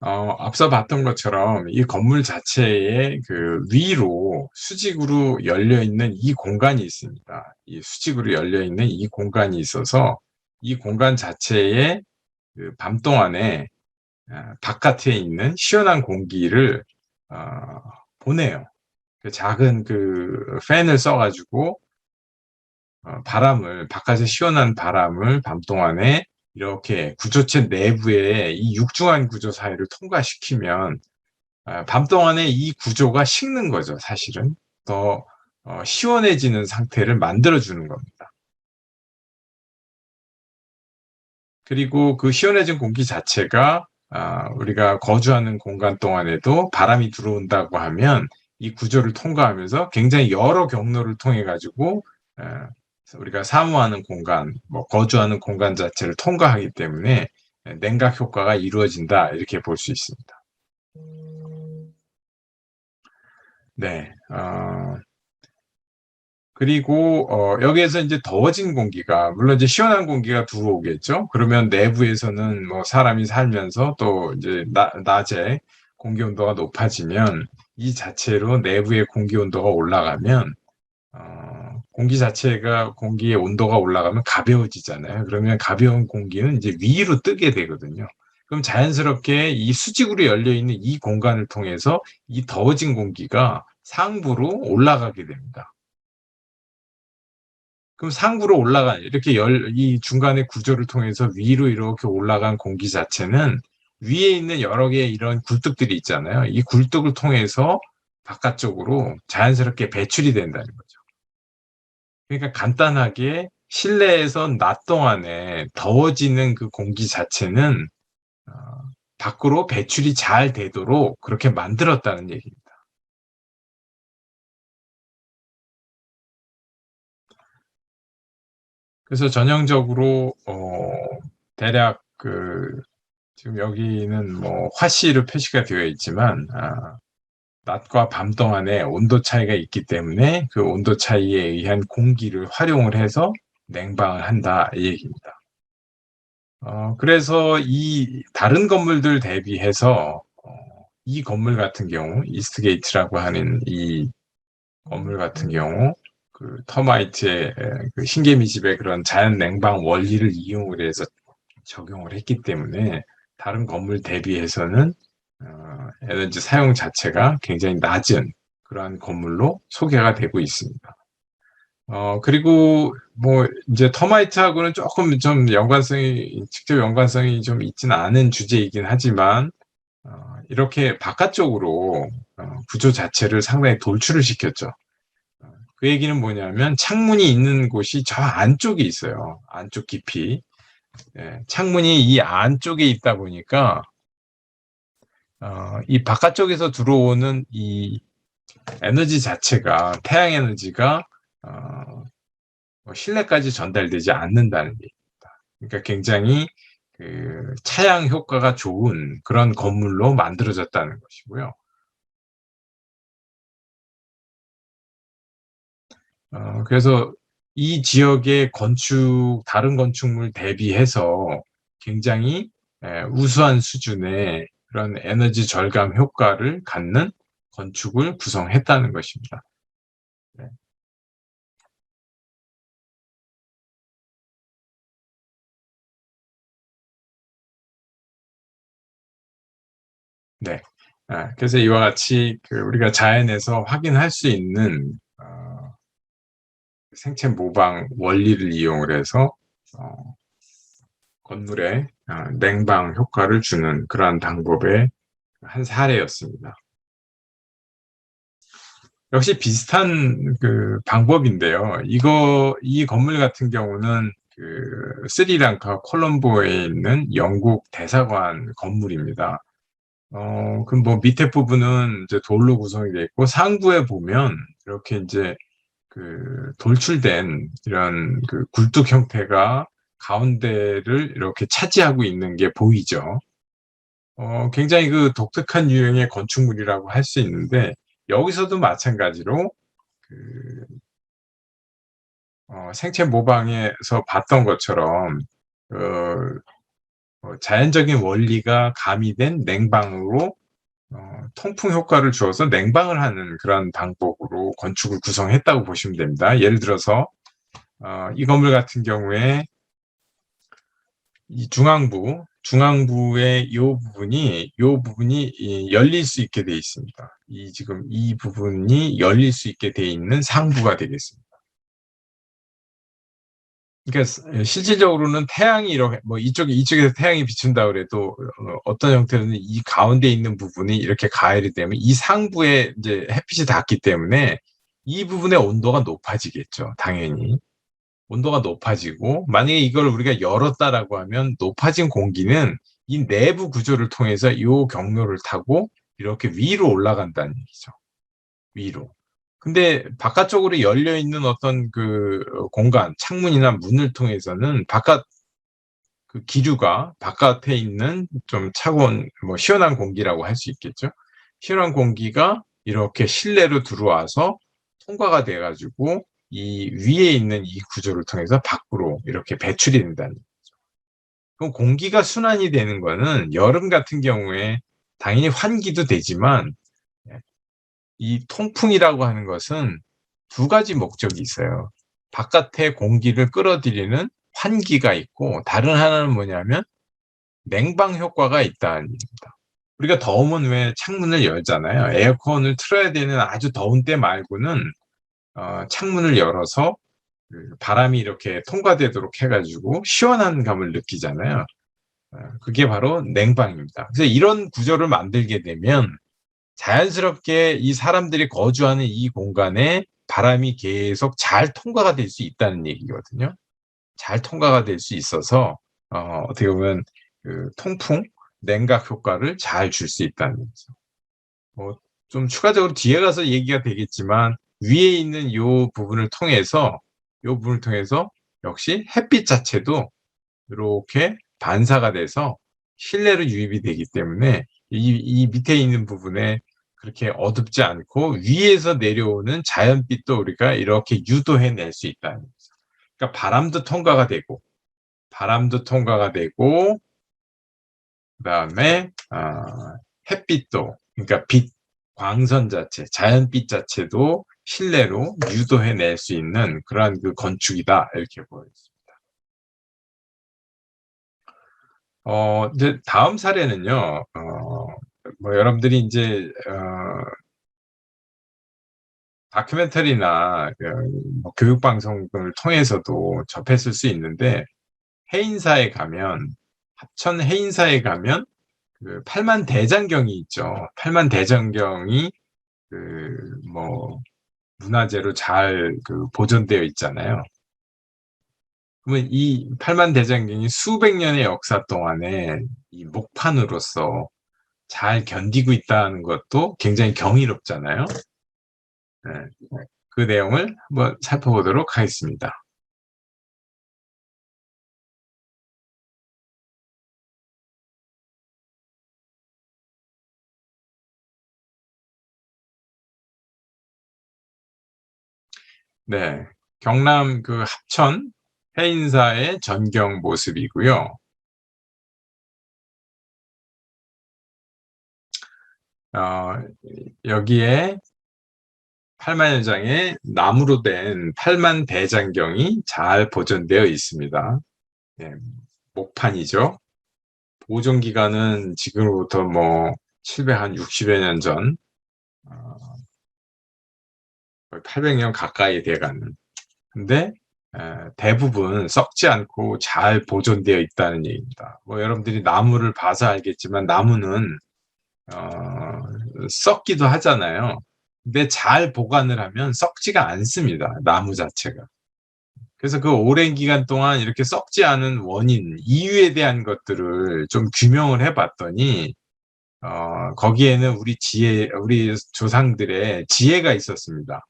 앞서 봤던 것처럼 이 건물 자체의 그 위로 수직으로 열려 있는 이 공간이 있습니다. 이 수직으로 열려 있는 이 공간이 있어서 이 공간 자체에 그 밤 동안에 바깥에 있는 시원한 공기를 어, 보내요. 그 작은 그 팬을 써가지고 바람을 바깥에 시원한 바람을 밤 동안에 이렇게 구조체 내부에 이 육중한 구조 사이를 통과시키면 밤 동안에 이 구조가 식는 거죠, 사실은. 더 시원해지는 상태를 만들어주는 겁니다. 그리고 그 시원해진 공기 자체가 우리가 거주하는 공간 동안에도 바람이 들어온다고 하면 이 구조를 통과하면서 굉장히 여러 경로를 통해 가지고 우리가 사무하는 공간, 뭐 거주하는 공간 자체를 통과하기 때문에 냉각 효과가 이루어진다 이렇게 볼 수 있습니다. 네. 그리고 여기에서 이제 더워진 공기가 물론 이제 시원한 공기가 들어오겠죠. 그러면 내부에서는 뭐 사람이 살면서 또 이제 낮에 공기 온도가 높아지면 이 자체로 내부의 공기 온도가 올라가면 공기 자체가 공기의 온도가 올라가면 가벼워지잖아요. 그러면 가벼운 공기는 이제 위로 뜨게 되거든요. 그럼 자연스럽게 이 수직으로 열려 있는 이 공간을 통해서 이 더워진 공기가 상부로 올라가게 됩니다. 그럼 상부로 올라간 이렇게 이 중간의 구조를 통해서 위로 이렇게 올라간 공기 자체는 위에 있는 여러 개의 이런 굴뚝들이 있잖아요. 이 굴뚝을 통해서 바깥쪽으로 자연스럽게 배출이 된다는 거죠. 그러니까 간단하게 실내에서 낮 동안에 더워지는 그 공기 자체는 어, 밖으로 배출이 잘 되도록 그렇게 만들었다는 얘기입니다. 그래서 전형적으로 대략 그 지금 여기는 뭐 화씨로 표시가 되어 있지만 낮과 밤 동안에 온도 차이가 있기 때문에 그 온도 차이에 의한 공기를 활용을 해서 냉방을 한다 이 얘기입니다. 그래서 이 다른 건물들 대비해서 이 건물 같은 경우 이스트게이트라고 하는 이 건물 같은 경우 그 터마이트의 그 신개미 집의 그런 자연 냉방 원리를 이용을 해서 적용을 했기 때문에 다른 건물 대비해서는 에너지 사용 자체가 굉장히 낮은 그러한 건물로 소개가 되고 있습니다. 그리고 뭐 이제 터마이트하고는 조금 좀 직접 연관성이 좀 있지는 않은 주제이긴 하지만 이렇게 바깥쪽으로 구조 자체를 상당히 돌출을 시켰죠. 그 얘기는 뭐냐면 창문이 있는 곳이 저 안쪽에 있어요. 안쪽 깊이. 예, 창문이 이 안쪽에 있다 보니까 이 바깥쪽에서 들어오는 이 에너지 자체가 태양 에너지가 실내까지 전달되지 않는다는 얘기입니다. 그러니까 굉장히 그 차양 효과가 좋은 그런 건물로 만들어졌다는 것이고요. 그래서 이 지역의 다른 건축물 대비해서 굉장히 우수한 수준의 그런 에너지 절감 효과를 갖는 건축을 구성했다는 것입니다. 네. 네. 그래서 이와 같이 그 우리가 자연에서 확인할 수 있는 생체 모방 원리를 이용을 해서 건물에 냉방 효과를 주는 그러한 방법의 한 사례였습니다. 역시 비슷한 그 방법인데요. 이 건물 같은 경우는 그 스리랑카 콜롬보에 있는 영국 대사관 건물입니다. 그 뭐 밑에 부분은 이제 돌로 구성이 되어 있고 상부에 보면 이렇게 이제 그 돌출된 이런 그 굴뚝 형태가 가운데를 이렇게 차지하고 있는 게 보이죠. 굉장히 그 독특한 유형의 건축물이라고 할 수 있는데 여기서도 마찬가지로 그 생체 모방에서 봤던 것처럼 어, 자연적인 원리가 가미된 냉방으로 통풍 효과를 주어서 냉방을 하는 그런 방법으로 건축을 구성했다고 보시면 됩니다. 예를 들어서 이 건물 같은 경우에 이 중앙부의 이 부분이 열릴 수 있게 되어 있습니다. 지금 이 부분이 열릴 수 있게 되어 있는 상부가 되겠습니다. 그러니까 실질적으로는 태양이 이렇게 뭐 이쪽에서 태양이 비춘다 그래도 어떤 형태로는 이 가운데 있는 부분이 이렇게 가열이 되면 이 상부에 이제 햇빛이 닿기 때문에 이 부분의 온도가 높아지겠죠. 당연히. 온도가 높아지고 만약에 이걸 우리가 열었다라고 하면 높아진 공기는 이 내부 구조를 통해서 이 경로를 타고 이렇게 위로 올라간다는 얘기죠. 위로. 근데 바깥쪽으로 열려 있는 어떤 그 공간, 창문이나 문을 통해서는 그 기류가 바깥에 있는 좀 차가운 뭐 시원한 공기라고 할 수 있겠죠. 시원한 공기가 이렇게 실내로 들어와서 통과가 돼가지고 이 위에 있는 이 구조를 통해서 밖으로 이렇게 배출이 된다는 거죠. 그럼 공기가 순환이 되는 거는 여름 같은 경우에 당연히 환기도 되지만 이 통풍이라고 하는 것은 두 가지 목적이 있어요. 바깥에 공기를 끌어들이는 환기가 있고 다른 하나는 뭐냐면 냉방 효과가 있다는 얘기입니다. 우리가 더우면 왜 창문을 열잖아요. 에어컨을 틀어야 되는 아주 더운 때 말고는 창문을 열어서 그 바람이 이렇게 통과되도록 해가지고 시원한 감을 느끼잖아요. 그게 바로 냉방입니다. 그래서 이런 구조를 만들게 되면 자연스럽게 이 사람들이 거주하는 이 공간에 바람이 계속 잘 통과가 될 수 있다는 얘기거든요. 잘 통과가 될 수 있어서 어떻게 보면 그 통풍, 냉각 효과를 잘 줄 수 있다는 거죠. 좀 추가적으로 뒤에 가서 얘기가 되겠지만 위에 있는 요 부분을 통해서 역시 햇빛 자체도 이렇게 반사가 돼서 실내로 유입이 되기 때문에 이 밑에 있는 부분에 그렇게 어둡지 않고 위에서 내려오는 자연빛도 우리가 이렇게 유도해낼 수 있다는 거죠. 그러니까 바람도 통과가 되고 그다음에 햇빛도 그러니까 광선 자체, 자연빛 자체도 실내로 유도해낼 수 있는 그러한 그 건축이다 이렇게 보여집니다. 이제 다음 사례는요. 뭐 여러분들이 이제 다큐멘터리나 뭐 교육 방송을 통해서도 접했을 수 있는데 해인사에 가면 합천 해인사에 가면 그 팔만대장경이 있죠. 팔만대장경이 그 뭐 문화재로 잘 그 보존되어 있잖아요. 그러면 이 팔만대장경이 수백 년의 역사 동안에 이 목판으로서 잘 견디고 있다는 것도 굉장히 경이롭잖아요. 네. 그 내용을 한번 살펴보도록 하겠습니다. 네. 경남 그 합천 해인사의 전경 모습이고요. 어, 여기에 팔만여장의 나무로 된 팔만대장경이 잘 보존되어 있습니다. 네, 목판이죠. 보존 기간은 지금으로부터 뭐 760여 년 전, 어, 800년 가까이 돼가는. 근데 대부분 썩지 않고 잘 보존되어 있다는 얘기입니다. 뭐 여러분들이 나무를 봐서 알겠지만 나무는 어, 썩기도 하잖아요. 근데 잘 보관을 하면 썩지가 않습니다. 나무 자체가. 그래서 그 오랜 기간 동안 이렇게 썩지 않은 원인, 이유에 대한 것들을 좀 규명을 해봤더니, 거기에는 우리 조상들의 지혜가 있었습니다.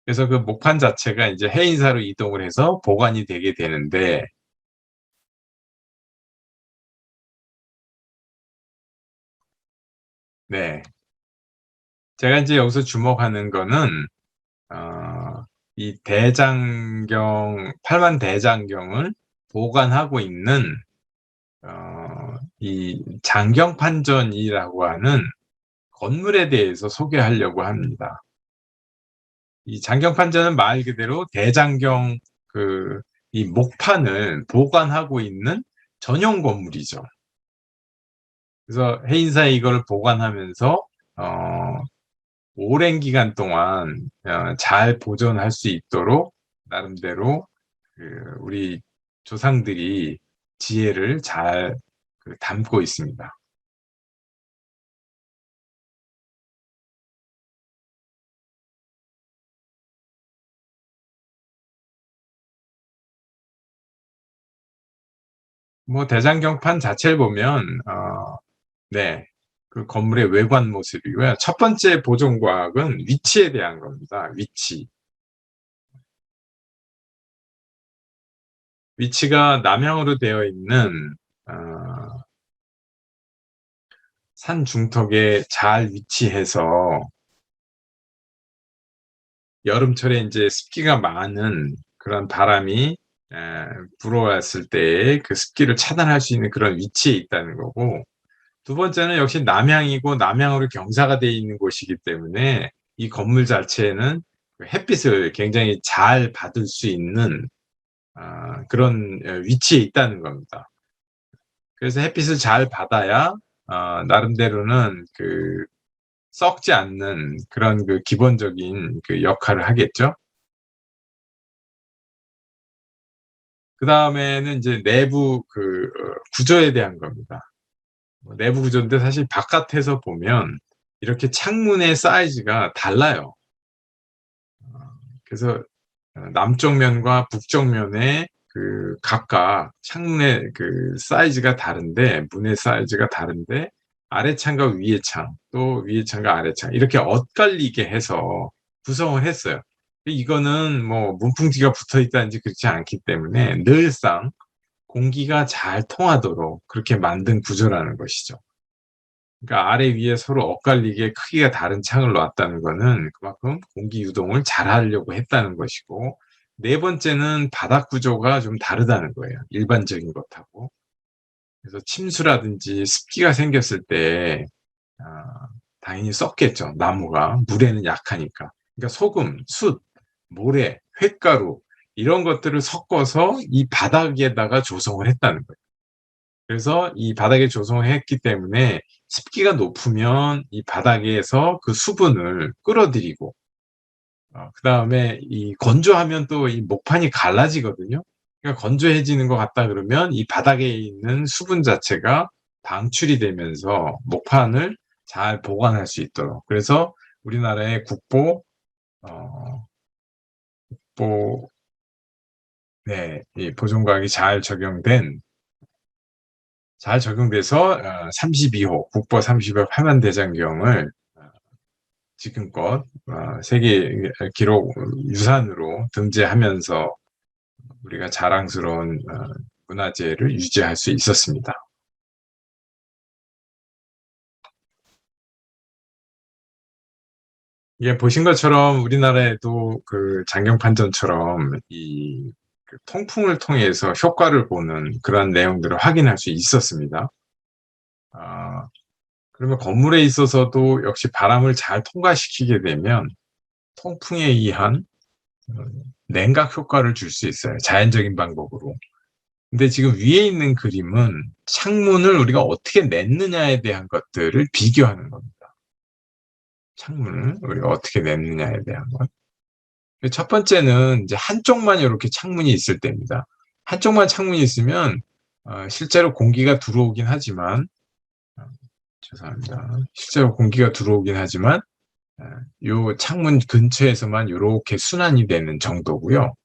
그래서 그 목판 자체가 이제 해인사로 이동을 해서 보관이 되게 되는데, 네. 제가 이제 여기서 주목하는 거는, 어, 이 팔만대장경을 보관하고 있는 이 장경판전이라고 하는 건물에 대해서 소개하려고 합니다. 이 장경판전은 말 그대로 대장경 이 목판을 보관하고 있는 전용 건물이죠. 그래서 해인사에 이걸 보관하면서 오랜 기간 동안 잘 보존할 수 있도록 나름대로 우리 조상들이 지혜를 잘 담고 있습니다. 뭐 대장경판 자체를 보면 네, 그 건물의 외관 모습이고요. 첫 번째 보존 과학은 위치에 대한 겁니다. 위치가 남향으로 되어 있는 산 중턱에 잘 위치해서 여름철에 이제 습기가 많은 그런 바람이 불어왔을 때 그 습기를 차단할 수 있는 그런 위치에 있다는 거고, 두 번째는 역시 남향이고 남향으로 경사가 되어 있는 곳이기 때문에 이 건물 자체는 햇빛을 굉장히 잘 받을 수 있는 그런 위치에 있다는 겁니다. 그래서 햇빛을 잘 받아야 나름대로는 썩지 않는 그런 기본적인 역할을 하겠죠. 그 다음에는 이제 내부 구조에 대한 겁니다. 내부 구조인데 사실 바깥에서 보면 이렇게 창문의 사이즈가 달라요. 그래서 남쪽 면과 북쪽 면에 각각 창문의 사이즈가 다른데, 문의 사이즈가 다른데, 아래 창과 위에 창, 또 위에 창과 아래 창, 이렇게 엇갈리게 해서 구성을 했어요. 이거는 뭐 문풍지가 붙어 있다든지 그렇지 않기 때문에 늘상 공기가 잘 통하도록 그렇게 만든 구조라는 것이죠. 그러니까 아래 위에 서로 엇갈리게 크기가 다른 창을 놨다는 거는 그만큼 공기 유동을 잘 하려고 했다는 것이고, 네 번째는 바닥 구조가 좀 다르다는 거예요. 일반적인 것하고. 그래서 침수라든지 습기가 생겼을 때 당연히 썩겠죠. 나무가 물에는 약하니까. 그러니까 소금, 숯, 모래, 횟가루 이런 것들을 섞어서 이 바닥에다가 조성을 했다는 거예요. 그래서 이 바닥에 조성을 했기 때문에 습기가 높으면 이 바닥에서 그 수분을 끌어들이고, 그 다음에 이 건조하면 또 이 목판이 갈라지거든요. 그러니까 건조해지는 것 같다 그러면 이 바닥에 있는 수분 자체가 방출이 되면서 목판을 잘 보관할 수 있도록. 그래서 우리나라의 어, 국보, 네, 이 보존과학이 잘 적용돼서 32호, 국보 32호 팔만대장경을 지금껏 세계 기록 유산으로 등재하면서 우리가 자랑스러운 문화재를 유지할 수 있었습니다. 예, 보신 것처럼 우리나라에도 장경판전처럼 통풍을 통해서 효과를 보는 그런 내용들을 확인할 수 있었습니다. 아, 그러면 건물에 있어서도 역시 바람을 잘 통과시키게 되면 통풍에 의한 냉각 효과를 줄 수 있어요. 자연적인 방법으로. 근데 지금 위에 있는 그림은 창문을 우리가 어떻게 냈느냐에 대한 것들을 비교하는 겁니다. 창문을 우리가 어떻게 냈느냐에 대한 것. 첫 번째는 이제 한쪽만 이렇게 창문이 있을 때입니다. 한쪽만 창문이 있으면 실제로 공기가 들어오긴 하지만 죄송합니다. 실제로 공기가 들어오긴 하지만 요 창문 근처에서만 이렇게 순환이 되는 정도고요.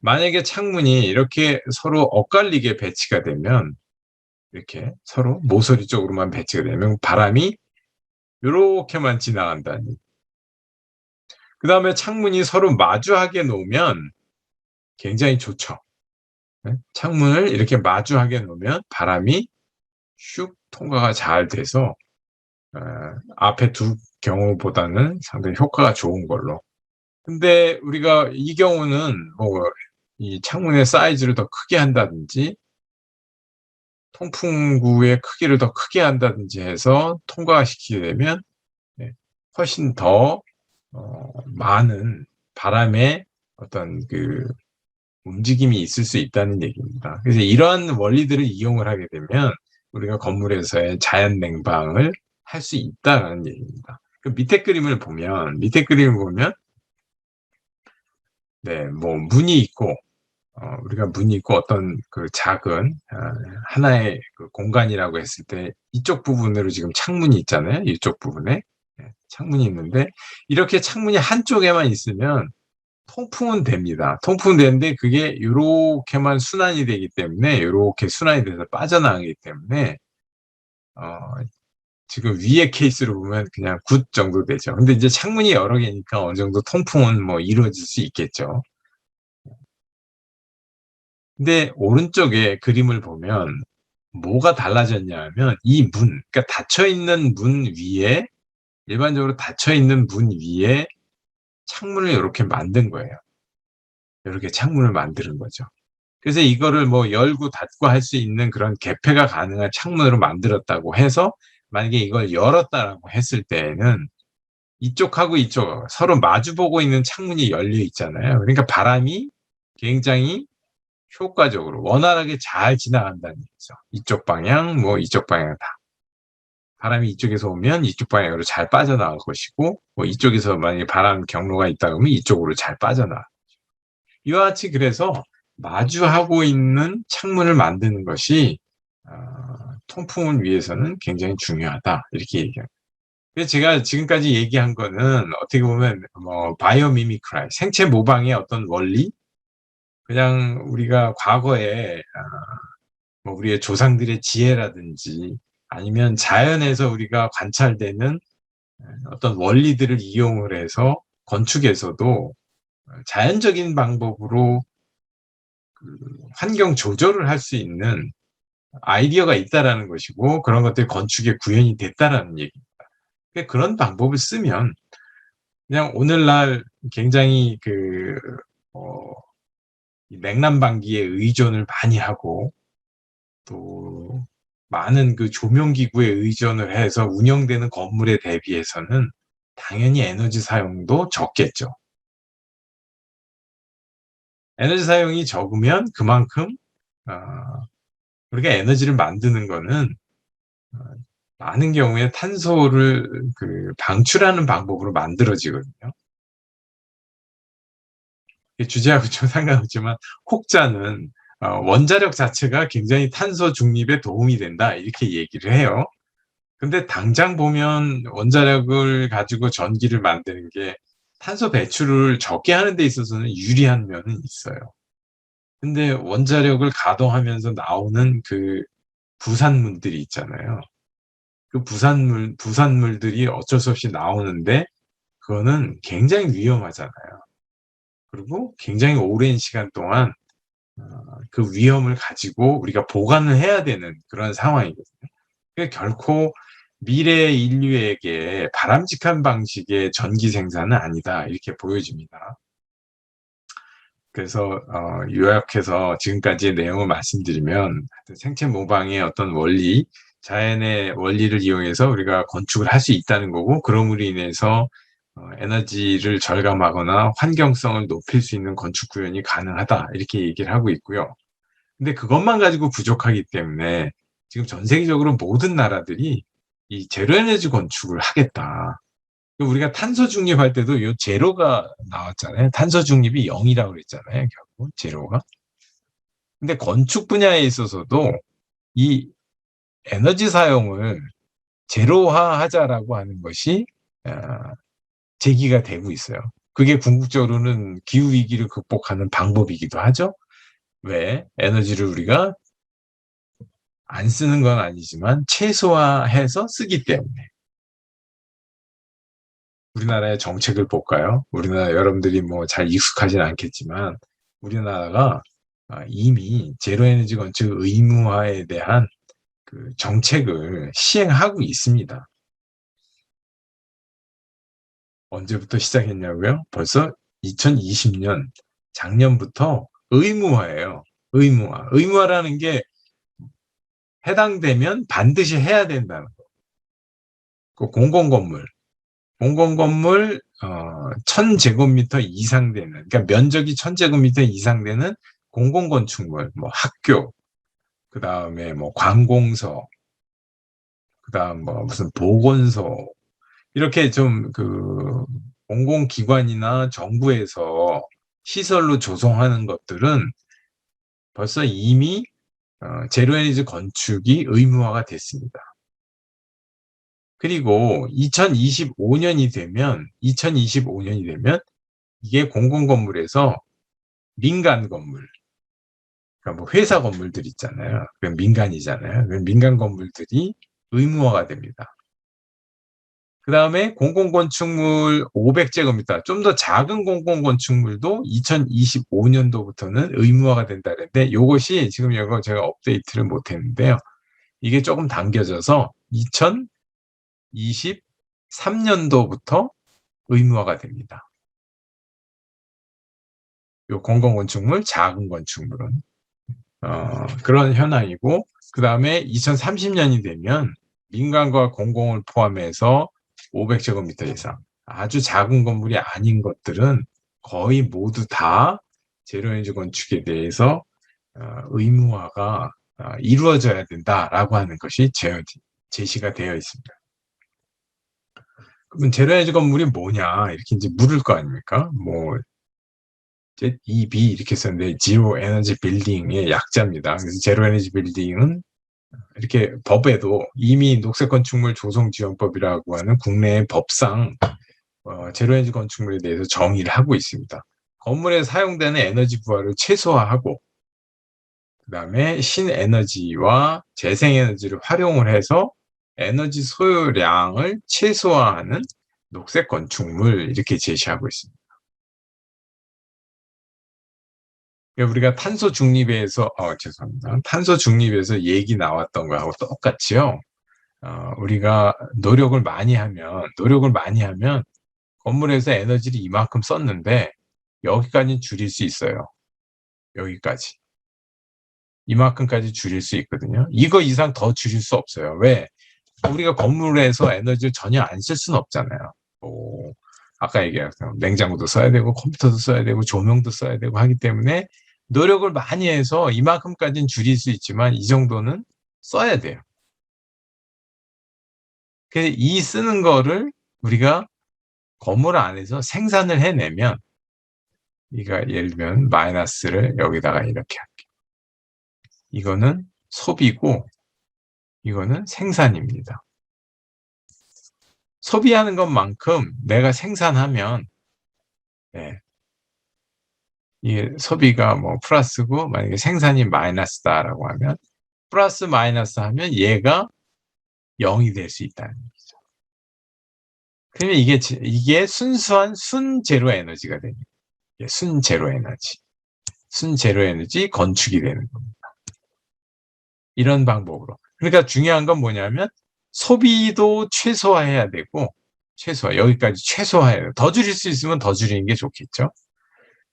만약에 창문이 이렇게 서로 엇갈리게 배치가 되면, 이렇게 서로 모서리 쪽으로만 배치가 되면 바람이 이렇게만 지나간다니. 그 다음에 창문이 서로 마주하게 놓으면 굉장히 좋죠. 창문을 이렇게 마주하게 놓으면 바람이 슉 통과가 잘 돼서 앞에 두 경우보다는 상당히 효과가 좋은 걸로. 근데 우리가 이 경우는 뭐 이 창문의 사이즈를 더 크게 한다든지 통풍구의 크기를 더 크게 한다든지 해서 통과시키게 되면 네, 훨씬 더 많은 바람의 어떤 그 움직임이 있을 수 있다는 얘기입니다. 그래서 이러한 원리들을 이용을 하게 되면 우리가 건물에서의 자연 냉방을 할 수 있다는 얘기입니다. 그 밑에 그림을 보면 네, 뭐 문이 있고 우리가 문이 있고 어떤 그 작은 하나의 그 공간이라고 했을 때 이쪽 부분으로 지금 창문이 있잖아요. 이쪽 부분에 창문이 있는데 이렇게 창문이 한쪽에만 있으면 통풍은 됩니다. 통풍은 되는데 그게 이렇게만 순환이 되기 때문에 이렇게 순환이 돼서 빠져나가기 때문에 어, 지금 위의 케이스로 보면 그냥 굿 정도 되죠. 근데 이제 창문이 여러 개니까 어느 정도 통풍은 뭐 이루어질 수 있겠죠. 근데 오른쪽에 그림을 보면 뭐가 달라졌냐 하면 이 문, 그러니까 닫혀있는 문 위에, 일반적으로 닫혀있는 문 위에 창문을 이렇게 만든 거예요. 이렇게 창문을 만드는 거죠. 그래서 이거를 뭐 열고 닫고 할 수 있는 그런 개폐가 가능한 창문으로 만들었다고 해서 만약에 이걸 열었다라고 했을 때에는 이쪽하고 이쪽 서로 마주보고 있는 창문이 열려 있잖아요. 그러니까 바람이 굉장히 효과적으로 원활하게 잘 지나간다는 얘기죠. 이쪽 방향, 뭐 이쪽 방향 다. 바람이 이쪽에서 오면 이쪽 방향으로 잘 빠져나갈 것이고, 뭐 이쪽에서 만약에 바람 경로가 있다 그러면 이쪽으로 잘 빠져나가. 이와 같이 그래서 마주하고 있는 창문을 만드는 것이 통풍을 위해서는 굉장히 중요하다. 이렇게 얘기합니다. 그래서 제가 지금까지 얘기한 거는 어떻게 보면 뭐 바이오미미크라이, 생체 모방의 어떤 원리, 그냥 우리가 과거에 뭐 우리의 조상들의 지혜라든지 아니면 자연에서 우리가 관찰되는 어떤 원리들을 이용을 해서 건축에서도 자연적인 방법으로 그 환경 조절을 할 수 있는 아이디어가 있다라는 것이고 그런 것들이 건축에 구현이 됐다라는 얘기입니다. 그런 방법을 쓰면 그냥 오늘날 굉장히 어, 냉난방기에 의존을 많이 하고 또 많은 그 조명기구에 의존을 해서 운영되는 건물에 대비해서는 당연히 에너지 사용도 적겠죠. 에너지 사용이 적으면 그만큼 우리가 에너지를 만드는 거는 어, 많은 경우에 탄소를 방출하는 방법으로 만들어지거든요. 주제하고 좀 상관없지만 혹자는 원자력 자체가 굉장히 탄소 중립에 도움이 된다 이렇게 얘기를 해요. 근데 당장 보면 원자력을 가지고 전기를 만드는 게 탄소 배출을 적게 하는 데 있어서는 유리한 면은 있어요. 근데 원자력을 가동하면서 나오는 그 부산물들이 있잖아요. 그 부산물들이 어쩔 수 없이 나오는데 그거는 굉장히 위험하잖아요. 그리고 굉장히 오랜 시간 동안 그 위험을 가지고 우리가 보관을 해야 되는 그런 상황이거든요. 그러니까 결코 미래 인류에게 바람직한 방식의 전기 생산은 아니다. 이렇게 보여집니다. 그래서 요약해서 지금까지의 내용을 말씀드리면 생체 모방의 어떤 원리, 자연의 원리를 이용해서 우리가 건축을 할 수 있다는 거고 그럼으로 인해서 에너지를 절감하거나 환경성을 높일 수 있는 건축 구현이 가능하다. 이렇게 얘기를 하고 있고요. 근데 그것만 가지고 부족하기 때문에 지금 전 세계적으로 모든 나라들이 이 제로 에너지 건축을 하겠다. 우리가 탄소 중립할 때도 요 제로가 나왔잖아요. 탄소 중립이 0이라고 그랬잖아요. 결국 제로가. 근데 건축 분야에 있어서도 이 에너지 사용을 제로화 하자라고 하는 것이 제기가 되고 있어요. 그게 궁극적으로는 기후 위기를 극복하는 방법이기도 하죠. 왜? 에너지를 우리가 안 쓰는 건 아니지만 최소화해서 쓰기 때문에. 우리나라의 정책을 볼까요? 우리나라 여러분들이 뭐 잘 익숙하진 않겠지만 우리나라가 이미 제로 에너지 건축 의무화에 대한 그 정책을 시행하고 있습니다. 언제부터 시작했냐고요? 벌써 2020년 작년부터 의무화예요. 의무화라는 게 해당되면 반드시 해야 된다는 거. 그 공공건물 1000제곱미터 이상 되는, 그러니까 면적이 1000제곱미터 이상 되는 공공건축물, 뭐 학교, 그 다음에 뭐 관공서, 그 다음 뭐 무슨 보건소, 이렇게 좀 그 공공기관이나 정부에서 시설로 조성하는 것들은 벌써 이미 제로에너지 건축이 의무화가 됐습니다. 그리고 2025년이 되면 이게 공공건물에서 민간 건물, 그러니까 뭐 회사 건물들 있잖아요. 그건 민간이잖아요. 민간 건물들이 의무화가 됩니다. 그 다음에 공공건축물 500제곱미터, 좀 더 작은 공공건축물도 2025년도부터는 의무화가 된다는데, 이것이 지금 이거 제가 업데이트를 못했는데요. 이게 조금 당겨져서 2023년도부터 의무화가 됩니다. 요 공공건축물, 작은 건축물은. 그런 현황이고, 그 다음에 2030년이 되면 민간과 공공을 포함해서 500제곱미터 이상, 아주 작은 건물이 아닌 것들은 거의 모두 다 제로에너지 건축에 대해서 의무화가 이루어져야 된다라고 하는 것이 제시가 되어 있습니다. 그러면 제로에너지 건물이 뭐냐, 이렇게 이제 물을 거 아닙니까? 뭐 ZEB 이렇게 썼는데 Zero Energy Building의 약자입니다. 그래서 제로 에너지 빌딩은 이렇게 법에도 이미 녹색 건축물 조성 지원법이라고 하는 국내의 법상 제로 에너지 건축물에 대해서 정의를 하고 있습니다. 건물에 사용되는 에너지 부하를 최소화하고, 그 다음에 신에너지와 재생에너지를 활용을 해서 에너지 소요량을 최소화하는 녹색 건축물, 이렇게 제시하고 있습니다. 우리가 탄소 중립에서 탄소 중립에서 얘기 나왔던 거하고 똑같이요. 우리가 노력을 많이 하면 건물에서 에너지를 이만큼 썼는데 여기까지 줄일 수 있어요. 여기까지. 이만큼까지 줄일 수 있거든요. 이거 이상 더 줄일 수 없어요. 왜? 우리가 건물에서 에너지를 전혀 안 쓸 수는 없잖아요. 아까 얘기했던 냉장고도 써야 되고 컴퓨터도 써야 되고 조명도 써야 되고 하기 때문에 노력을 많이 해서 이만큼까지는 줄일 수 있지만 이 정도는 써야 돼요. 그래서 이 쓰는 거를 우리가 건물 안에서 생산을 해내면, 이가 예를 들면 마이너스를 여기다가 이렇게 할게요. 이거는 소비고 이거는 생산입니다. 소비하는 것만큼 내가 생산하면, 이게 소비가 뭐 플러스고 만약에 생산이 마이너스다라고 하면 플러스 마이너스 하면 얘가 0이 될 수 있다는 얘기죠. 그러면 이게 순수한 순제로 에너지가 됩니다. 순제로 에너지 건축이 되는 겁니다. 이런 방법으로. 그러니까 중요한 건 뭐냐면 소비도 최소화해야 되고, 여기까지 최소화해야 돼요. 더 줄일 수 있으면 더 줄이는 게 좋겠죠.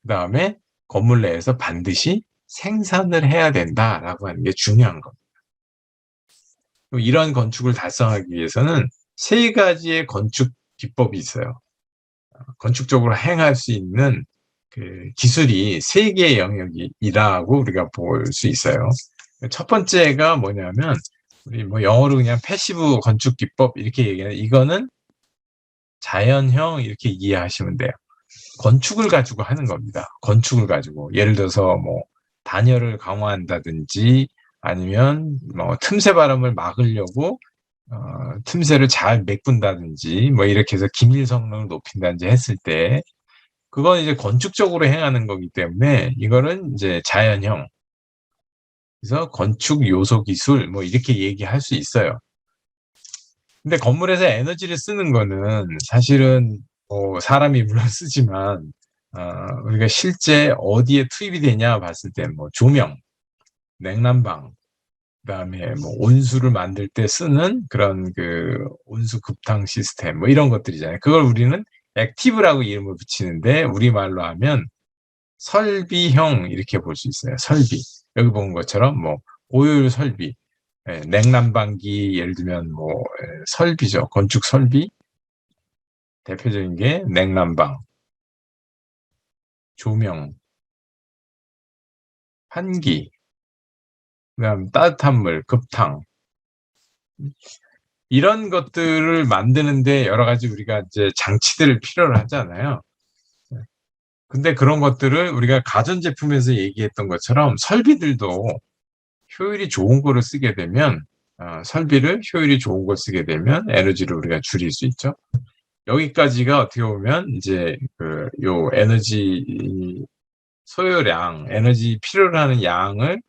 그 다음에 건물 내에서 반드시 생산을 해야 된다라고 하는 게 중요한 겁니다. 이런 건축을 달성하기 위해서는 3가지의 건축 기법이 있어요. 건축적으로 행할 수 있는 그 기술이 3개의 영역이라고 우리가 볼 수 있어요. 첫 번째가 뭐냐면, 우리 뭐 영어로 그냥 패시브 건축 기법 이렇게 얘기해요. 이거는 자연형 이렇게 이해하시면 돼요. 건축을 가지고 하는 겁니다. 건축을 가지고. 예를 들어서 뭐 단열을 강화한다든지 아니면 뭐 틈새 바람을 막으려고 틈새를 잘 메꾼다든지 뭐 이렇게 해서 기밀 성능을 높인다든지 했을 때 그건 이제 건축적으로 행하는 거기 때문에 이거는 이제 자연형. 그래서 건축 요소 기술 뭐 이렇게 얘기할 수 있어요. 근데 건물에서 에너지를 쓰는 거는 사실은 뭐 사람이 물론 쓰지만 우리가 실제 어디에 투입이 되냐 봤을 때 뭐 조명, 냉난방, 그다음에 뭐 온수를 만들 때 쓰는 그런 그 온수 급탕 시스템 뭐 이런 것들이잖아요. 그걸 우리는 액티브라고 이름을 붙이는데 우리말로 하면 설비형 이렇게 볼 수 있어요. 설비. 여기 본 것처럼 뭐 고효율 설비, 냉난방기 예를 들면 뭐 설비죠. 건축 설비. 대표적인 게 냉난방, 조명, 환기, 그다음 따뜻한 물, 급탕. 이런 것들을 만드는데 여러 가지 우리가 이제 장치들을 필요로 하잖아요. 근데 그런 것들을 우리가 가전제품에서 얘기했던 것처럼 설비들도 효율이 좋은 거를 쓰게 되면, 설비를 효율이 좋은 걸 쓰게 되면 에너지를 우리가 줄일 수 있죠. 여기까지가 어떻게 보면 이제 요 에너지 소요량, 에너지 필요로 하는 양을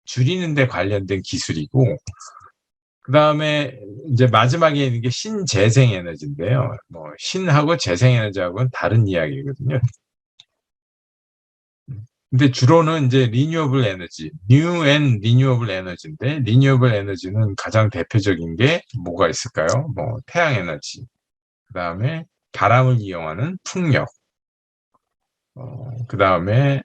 줄이는 데 관련된 기술이고, 그 다음에 이제 마지막에 있는 게 신재생 에너지인데요. 뭐 신하고 재생 에너지하고는 다른 이야기거든요. 근데 주로는 이제 리뉴어블 에너지, 뉴 앤 리뉴어블 에너지인데, 리뉴어블 에너지는 가장 대표적인 게 뭐가 있을까요? 뭐 태양 에너지, 그 다음에 바람을 이용하는 풍력, 그 다음에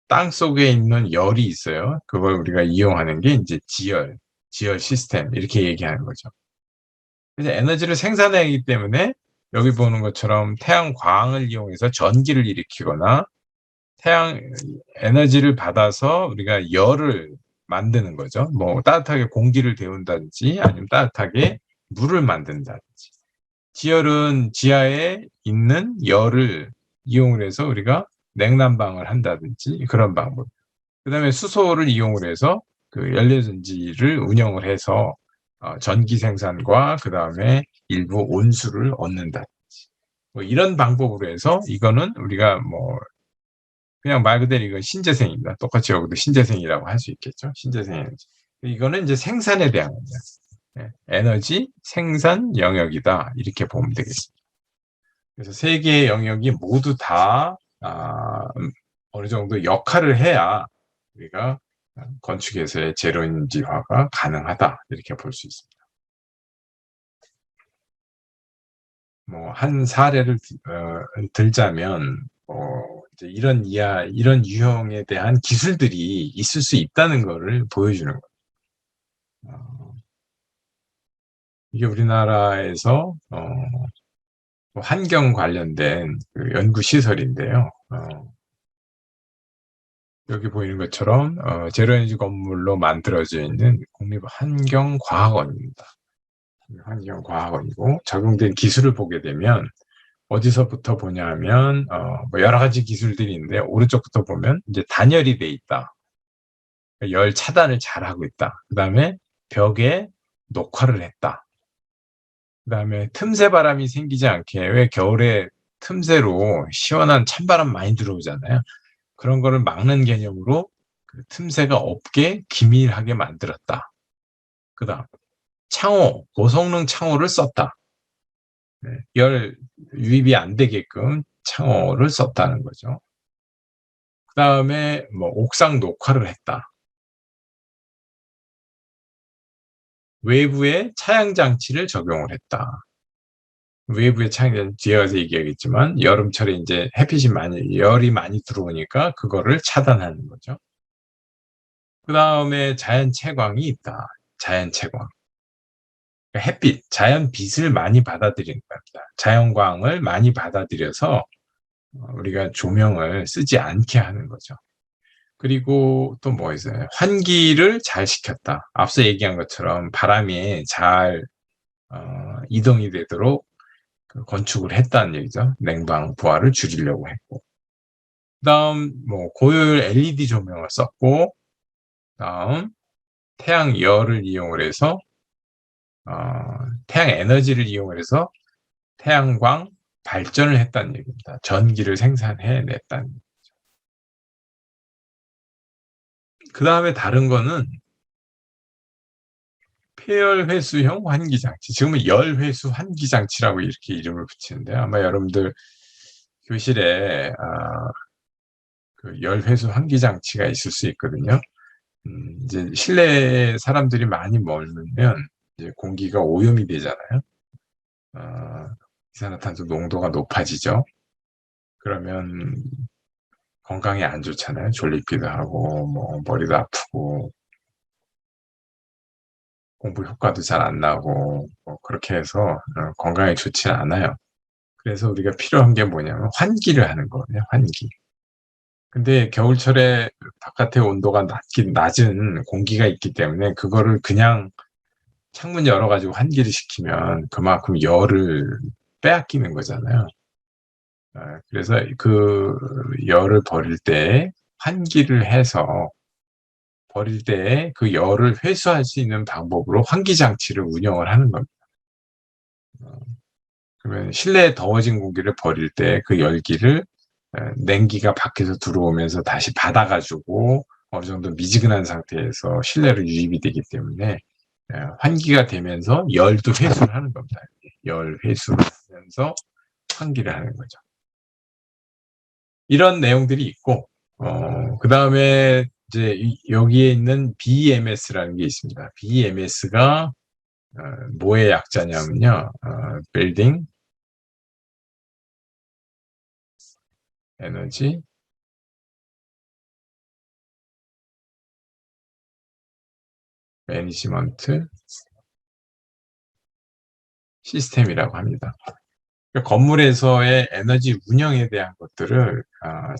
땅 속에 있는 열이 있어요. 그걸 우리가 이용하는 게 이제 지열 시스템 이렇게 얘기하는 거죠. 그래서 에너지를 생산하기 때문에 여기 보는 것처럼 태양광을 이용해서 전기를 일으키거나 태양 에너지를 받아서 우리가 열을 만드는 거죠. 뭐 따뜻하게 공기를 데운다든지 아니면 따뜻하게 물을 만든다든지. 지열은 지하에 있는 열을 이용을 해서 우리가 냉난방을 한다든지 그런 방법. 그다음에 수소를 이용을 해서 그 연료전지를 운영을 해서 전기 생산과 그다음에 일부 온수를 얻는다든지. 뭐 이런 방법으로 해서 이거는 우리가 뭐 그냥 말 그대로 이건 신재생입니다. 똑같이 여기도 신재생이라고 할 수 있겠죠. 신재생 에너지. 이거는 이제 생산에 대한 겁니다. 에너지 생산 영역이다. 이렇게 보면 되겠습니다. 그래서 세 개의 영역이 모두 다 어느 정도 역할을 해야 우리가 건축에서의 제로인지화가 가능하다. 이렇게 볼 수 있습니다. 뭐 한 사례를 들자면 이제 이런 유형에 대한 기술들이 있을 수 있다는 것을 보여주는 거예요. 이게 우리나라에서 환경 관련된 연구 시설인데요. 여기 보이는 것처럼 제로에너지 건물로 만들어져 있는 국립환경과학원입니다. 환경과학원이고 적용된 기술을 보게 되면 어디서부터 보냐면 뭐 여러 가지 기술들이 있는데 오른쪽부터 보면 이제 단열이 돼 있다. 열 차단을 잘하고 있다. 그 다음에 벽에 녹화를 했다. 그 다음에 틈새 바람이 생기지 않게 왜 겨울에 틈새로 시원한 찬바람 많이 들어오잖아요. 그런 거를 막는 개념으로 그 틈새가 없게 기밀하게 만들었다. 그 다음 창호, 고성능 창호를 썼다. 열 유입이 안 되게끔 창호를 썼다는 거죠. 그 다음에 뭐 옥상 녹화를 했다. 외부에 차양 장치를 적용을 했다. 외부에 차양 뒤에 가서 얘기하겠지만 여름철에 이제 햇빛이 열이 많이 들어오니까 그거를 차단하는 거죠. 그 다음에 자연 채광이 있다. 자연 채광. 햇빛, 자연 빛을 많이 받아들이는 겁니다. 자연광을 많이 받아들여서 우리가 조명을 쓰지 않게 하는 거죠. 그리고 또 뭐 있어요? 환기를 잘 시켰다. 앞서 얘기한 것처럼 바람이 잘 이동이 되도록 건축을 했다는 얘기죠. 냉방 부하를 줄이려고 했고. 그다음 뭐 고효율 LED 조명을 썼고, 다음 태양 열을 이용을 해서 태양 에너지를 이용을 해서 태양광 발전을 했다는 얘기입니다. 전기를 생산해냈다는 얘기죠. 그 다음에 다른 거는 폐열 회수형 환기장치. 지금은 열 회수 환기장치라고 이렇게 이름을 붙이는데 아마 여러분들 교실에 그 열 회수 환기장치가 있을 수 있거든요. 이제 실내에 사람들이 많이 머물면 이제 공기가 오염이 되잖아요. 이산화탄소 농도가 높아지죠. 그러면 건강에 안 좋잖아요. 졸리기도 하고, 뭐, 머리도 아프고, 공부 효과도 잘 안 나고, 뭐 그렇게 해서 건강에 좋지는 않아요. 그래서 우리가 필요한 게 뭐냐면 환기를 하는 거예요. 환기. 근데 겨울철에 바깥의 온도가 낮은 공기가 있기 때문에 그거를 그냥 창문 열어가지고 환기를 시키면 그만큼 열을 빼앗기는 거잖아요. 그래서 그 열을 버릴 때 환기를 해서 버릴 때 그 열을 회수할 수 있는 방법으로 환기 장치를 운영을 하는 겁니다. 그러면 실내에 더워진 공기를 버릴 때 그 열기를 냉기가 밖에서 들어오면서 다시 받아가지고 어느 정도 미지근한 상태에서 실내로 유입이 되기 때문에 환기가 되면서 열도 회수를 하는 겁니다. 열 회수를 하면서 환기를 하는 거죠. 이런 내용들이 있고, 그 다음에 이제 여기에 있는 BMS라는 게 있습니다. BMS가 뭐의 약자냐면요, Building Energy Management 시스템이라고 합니다. 건물에서의 에너지 운영에 대한 것들을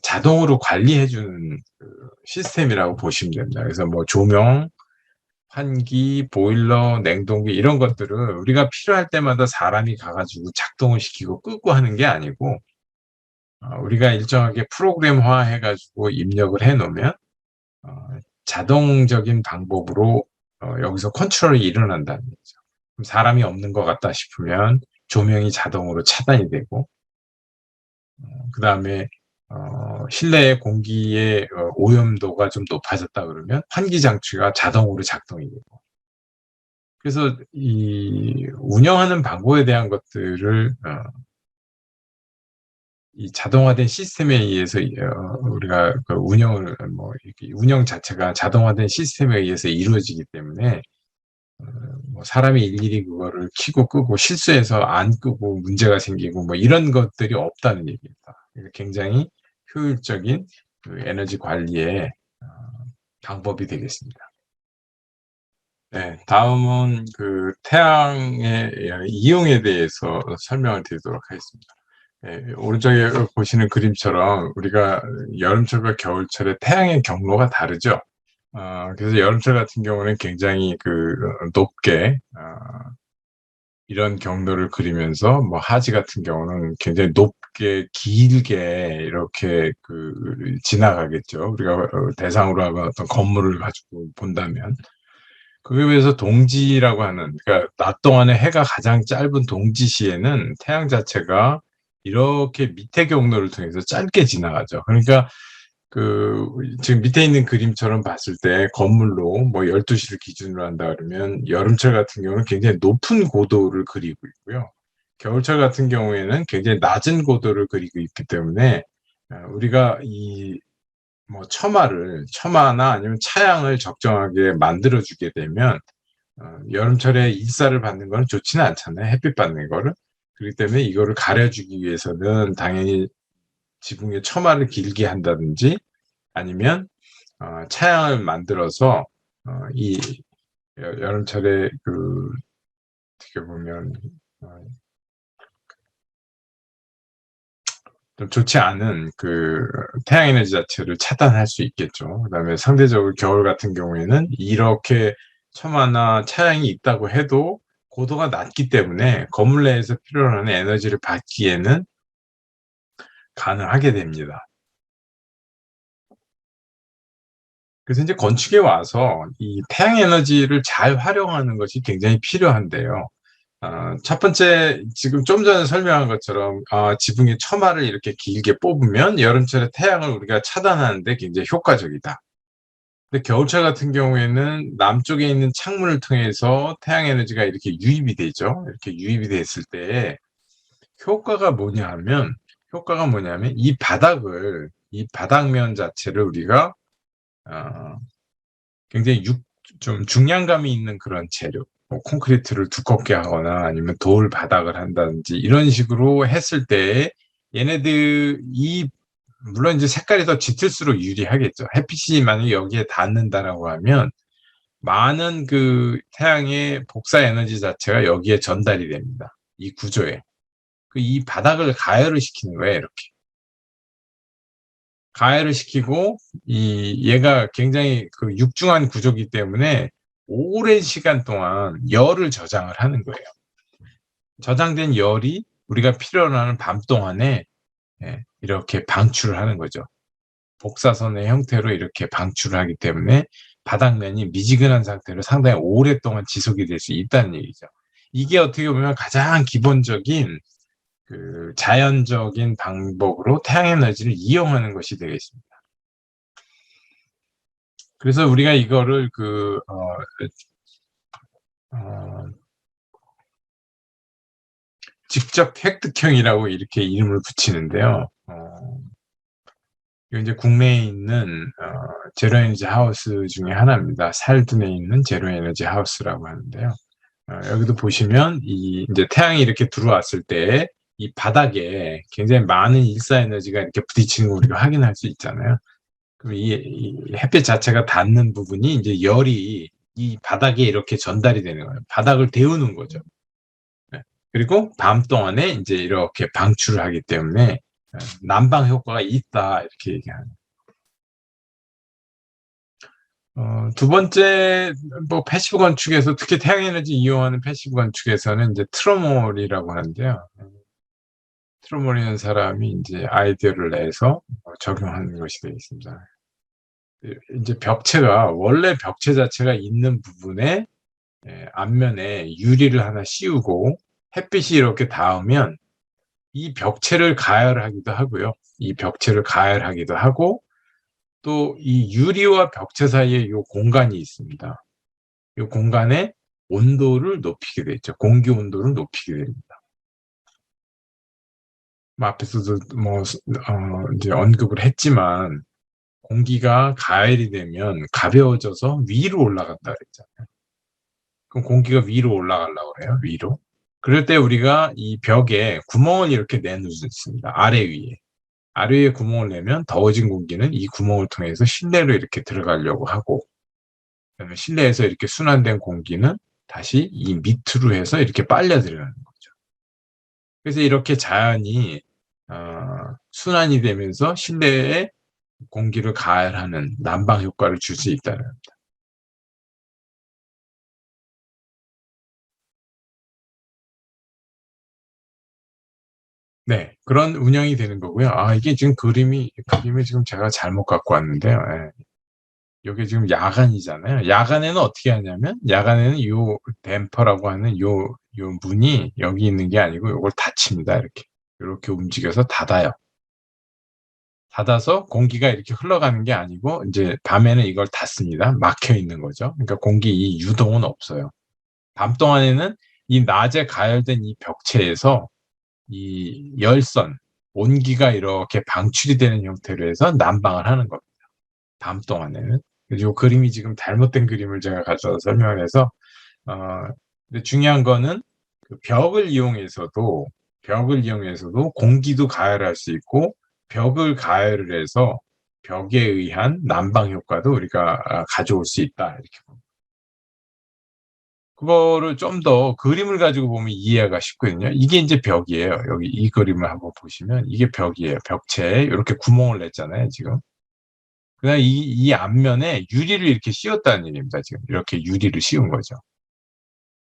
자동으로 관리해주는 시스템이라고 보시면 됩니다. 그래서 뭐 조명, 환기, 보일러, 냉동기 이런 것들을 우리가 필요할 때마다 사람이 가가지고 작동을 시키고 끄고 하는 게 아니고 우리가 일정하게 프로그램화 해가지고 입력을 해놓으면 자동적인 방법으로 여기서 컨트롤이 일어난다는 거죠. 그럼 사람이 없는 것 같다 싶으면 조명이 자동으로 차단이 되고 그 다음에 실내의 공기의 오염도가 좀 높아졌다 그러면 환기 장치가 자동으로 작동이 되고 그래서 이 운영하는 방법에 대한 것들을 이 자동화된 시스템에 의해서 우리가 그 운영을 운영 자체가 자동화된 시스템에 의해서 이루어지기 때문에 뭐 사람이 일일이 그거를 켜고 끄고 실수해서 안 끄고 문제가 생기고 뭐 이런 것들이 없다는 얘기입니다. 굉장히 효율적인 그 에너지 관리의 방법이 되겠습니다. 네, 다음은 그 태양의 이용에 대해서 설명을 드리도록 하겠습니다. 네, 오른쪽에 보시는 그림처럼 우리가 여름철과 겨울철에 태양의 경로가 다르죠. 그래서 여름철 같은 경우는 굉장히 그 높게 이런 경로를 그리면서 뭐 하지 같은 경우는 굉장히 높게 길게 이렇게 그 지나가겠죠. 우리가 대상으로 하고 어떤 건물을 가지고 본다면 그에 비해서 동지라고 하는 그러니까 낮 동안에 해가 가장 짧은 동지 시에는 태양 자체가 이렇게 밑에 경로를 통해서 짧게 지나가죠. 그러니까 그 지금 밑에 있는 그림처럼 봤을 때 건물로 뭐 12시를 기준으로 한다 그러면 여름철 같은 경우는 굉장히 높은 고도를 그리고 있고요. 겨울철 같은 경우에는 굉장히 낮은 고도를 그리고 있기 때문에 우리가 이 뭐 처마나 아니면 차양을 적정하게 만들어주게 되면 여름철에 일사를 받는 거는 좋지는 않잖아요. 햇빛 받는 거를. 그렇기 때문에 이거를 가려주기 위해서는 당연히 지붕에 처마를 길게 한다든지 아니면 차양을 만들어서 이 여름철에 그 어떻게 보면 좀 좋지 않은 그 태양 에너지 자체를 차단할 수 있겠죠. 그다음에 상대적으로 겨울 같은 경우에는 이렇게 처마나 차양이 있다고 해도 고도가 낮기 때문에 건물 내에서 필요로 하는 에너지를 받기에는 가능하게 됩니다. 그래서 이제 건축에 와서 이 태양 에너지를 잘 활용하는 것이 굉장히 필요한데요. 첫 번째, 지금 좀 전에 설명한 것처럼, 지붕에 처마를 이렇게 길게 뽑으면 여름철에 태양을 우리가 차단하는데 굉장히 효과적이다. 근데 겨울철 같은 경우에는 남쪽에 있는 창문을 통해서 태양 에너지가 이렇게 유입이 되죠. 이렇게 유입이 됐을 때 효과가 뭐냐면 이 바닥면 자체를 우리가, 굉장히 좀 중량감이 있는 그런 재료, 뭐 콘크리트를 두껍게 하거나 아니면 돌 바닥을 한다든지 이런 식으로 했을 때 얘네들이 물론 이제 색깔이 더 짙을수록 유리하겠죠. 햇빛이 만약에 여기에 닿는다라고 하면 많은 그 태양의 복사 에너지 자체가 여기에 전달이 됩니다. 이 구조에. 이 바닥을 가열을 시키는 거예요, 이렇게. 가열을 시키고, 얘가 굉장히 그 육중한 구조이기 때문에 오랜 시간 동안 열을 저장을 하는 거예요. 저장된 열이 우리가 필요로 하는 밤 동안에 이렇게 방출을 하는 거죠. 복사선의 형태로 이렇게 방출을 하기 때문에 바닥면이 미지근한 상태로 상당히 오랫동안 지속이 될 수 있다는 얘기죠. 이게 어떻게 보면 가장 기본적인 그 자연적인 방법으로 태양에너지를 이용하는 것이 되겠습니다. 그래서 우리가 이거를 직접 획득형이라고 이렇게 이름을 붙이는데요. 이제 국내에 있는 제로에너지 하우스 중에 하나입니다. 살든에 있는 제로에너지 하우스라고 하는데요. 여기도 보시면 이제 태양이 이렇게 들어왔을 때 이 바닥에 굉장히 많은 일사에너지가 이렇게 부딪히는 걸 우리가 확인할 수 있잖아요. 그럼 이 햇빛 자체가 닿는 부분이 이제 열이 이 바닥에 이렇게 전달이 되는 거예요. 바닥을 데우는 거죠. 그리고 밤 동안에 이제 이렇게 방출을 하기 때문에 난방 효과가 있다 이렇게 얘기하는. 두 번째 뭐 패시브 건축에서 특히 태양에너지 이용하는 패시브 건축에서는 이제 트로몰이라고 하는데요. 트로몰이라는 사람이 이제 아이디어를 내서 적용하는 것이 되겠습니다. 이제 벽체가 원래 벽체 자체가 있는 부분에 앞면에 유리를 하나 씌우고 햇빛이 이렇게 닿으면 이 벽체를 가열하기도 하고요. 이 벽체를 가열하기도 하고 또 이 유리와 벽체 사이에 이 공간이 있습니다. 이 공간의 온도를 높이게 되죠. 공기 온도를 높이게 됩니다. 앞에서도 이제 언급을 했지만 공기가 가열이 되면 가벼워져서 위로 올라간다 그랬잖아요. 그럼 공기가 위로 올라가려고 그래요. 위로. 그럴 때 우리가 이 벽에 구멍을 이렇게 내놓을 수 있습니다. 아래 위에. 아래 위에 구멍을 내면 더워진 공기는 이 구멍을 통해서 실내로 이렇게 들어가려고 하고 그다음에 실내에서 이렇게 순환된 공기는 다시 이 밑으로 해서 이렇게 빨려 들어가는 거죠. 그래서 이렇게 자연이 순환이 되면서 실내에 공기를 가열하는 난방 효과를 줄 수 있다는 겁니다. 네, 그런 운영이 되는 거고요. 이게 지금 그림이 지금 제가 잘못 갖고 왔는데요. 이게 지금 야간이잖아요. 야간에는 어떻게 하냐면, 야간에는 요 댐퍼라고 하는 요 문이 여기 있는 게 아니고 요걸 닫힙니다. 이렇게 움직여서 닫아요. 닫아서 공기가 이렇게 흘러가는 게 아니고, 이제 밤에는 이걸 닫습니다. 막혀 있는 거죠. 그러니까 공기 이 유동은 없어요. 밤 동안에는 이 낮에 가열된 이 벽체에서 이 열선, 온기가 이렇게 방출이 되는 형태로 해서 난방을 하는 겁니다. 밤 동안에는. 이 그림이 지금 잘못된 그림을 제가 가져와서 설명을 해서, 근데 중요한 거는 그 벽을 이용해서도 공기도 가열할 수 있고, 벽을 가열을 해서 벽에 의한 난방 효과도 우리가 가져올 수 있다. 이렇게 봅니다. 그거를 좀 더 그림을 가지고 보면 이해가 쉽거든요. 이게 이제 벽이에요. 여기 이 그림을 한번 보시면 이게 벽이에요. 벽체에 이렇게 구멍을 냈잖아요, 지금. 그다음에 이 앞면에 유리를 이렇게 씌웠다는 얘기입니다, 지금. 이렇게 유리를 씌운 거죠.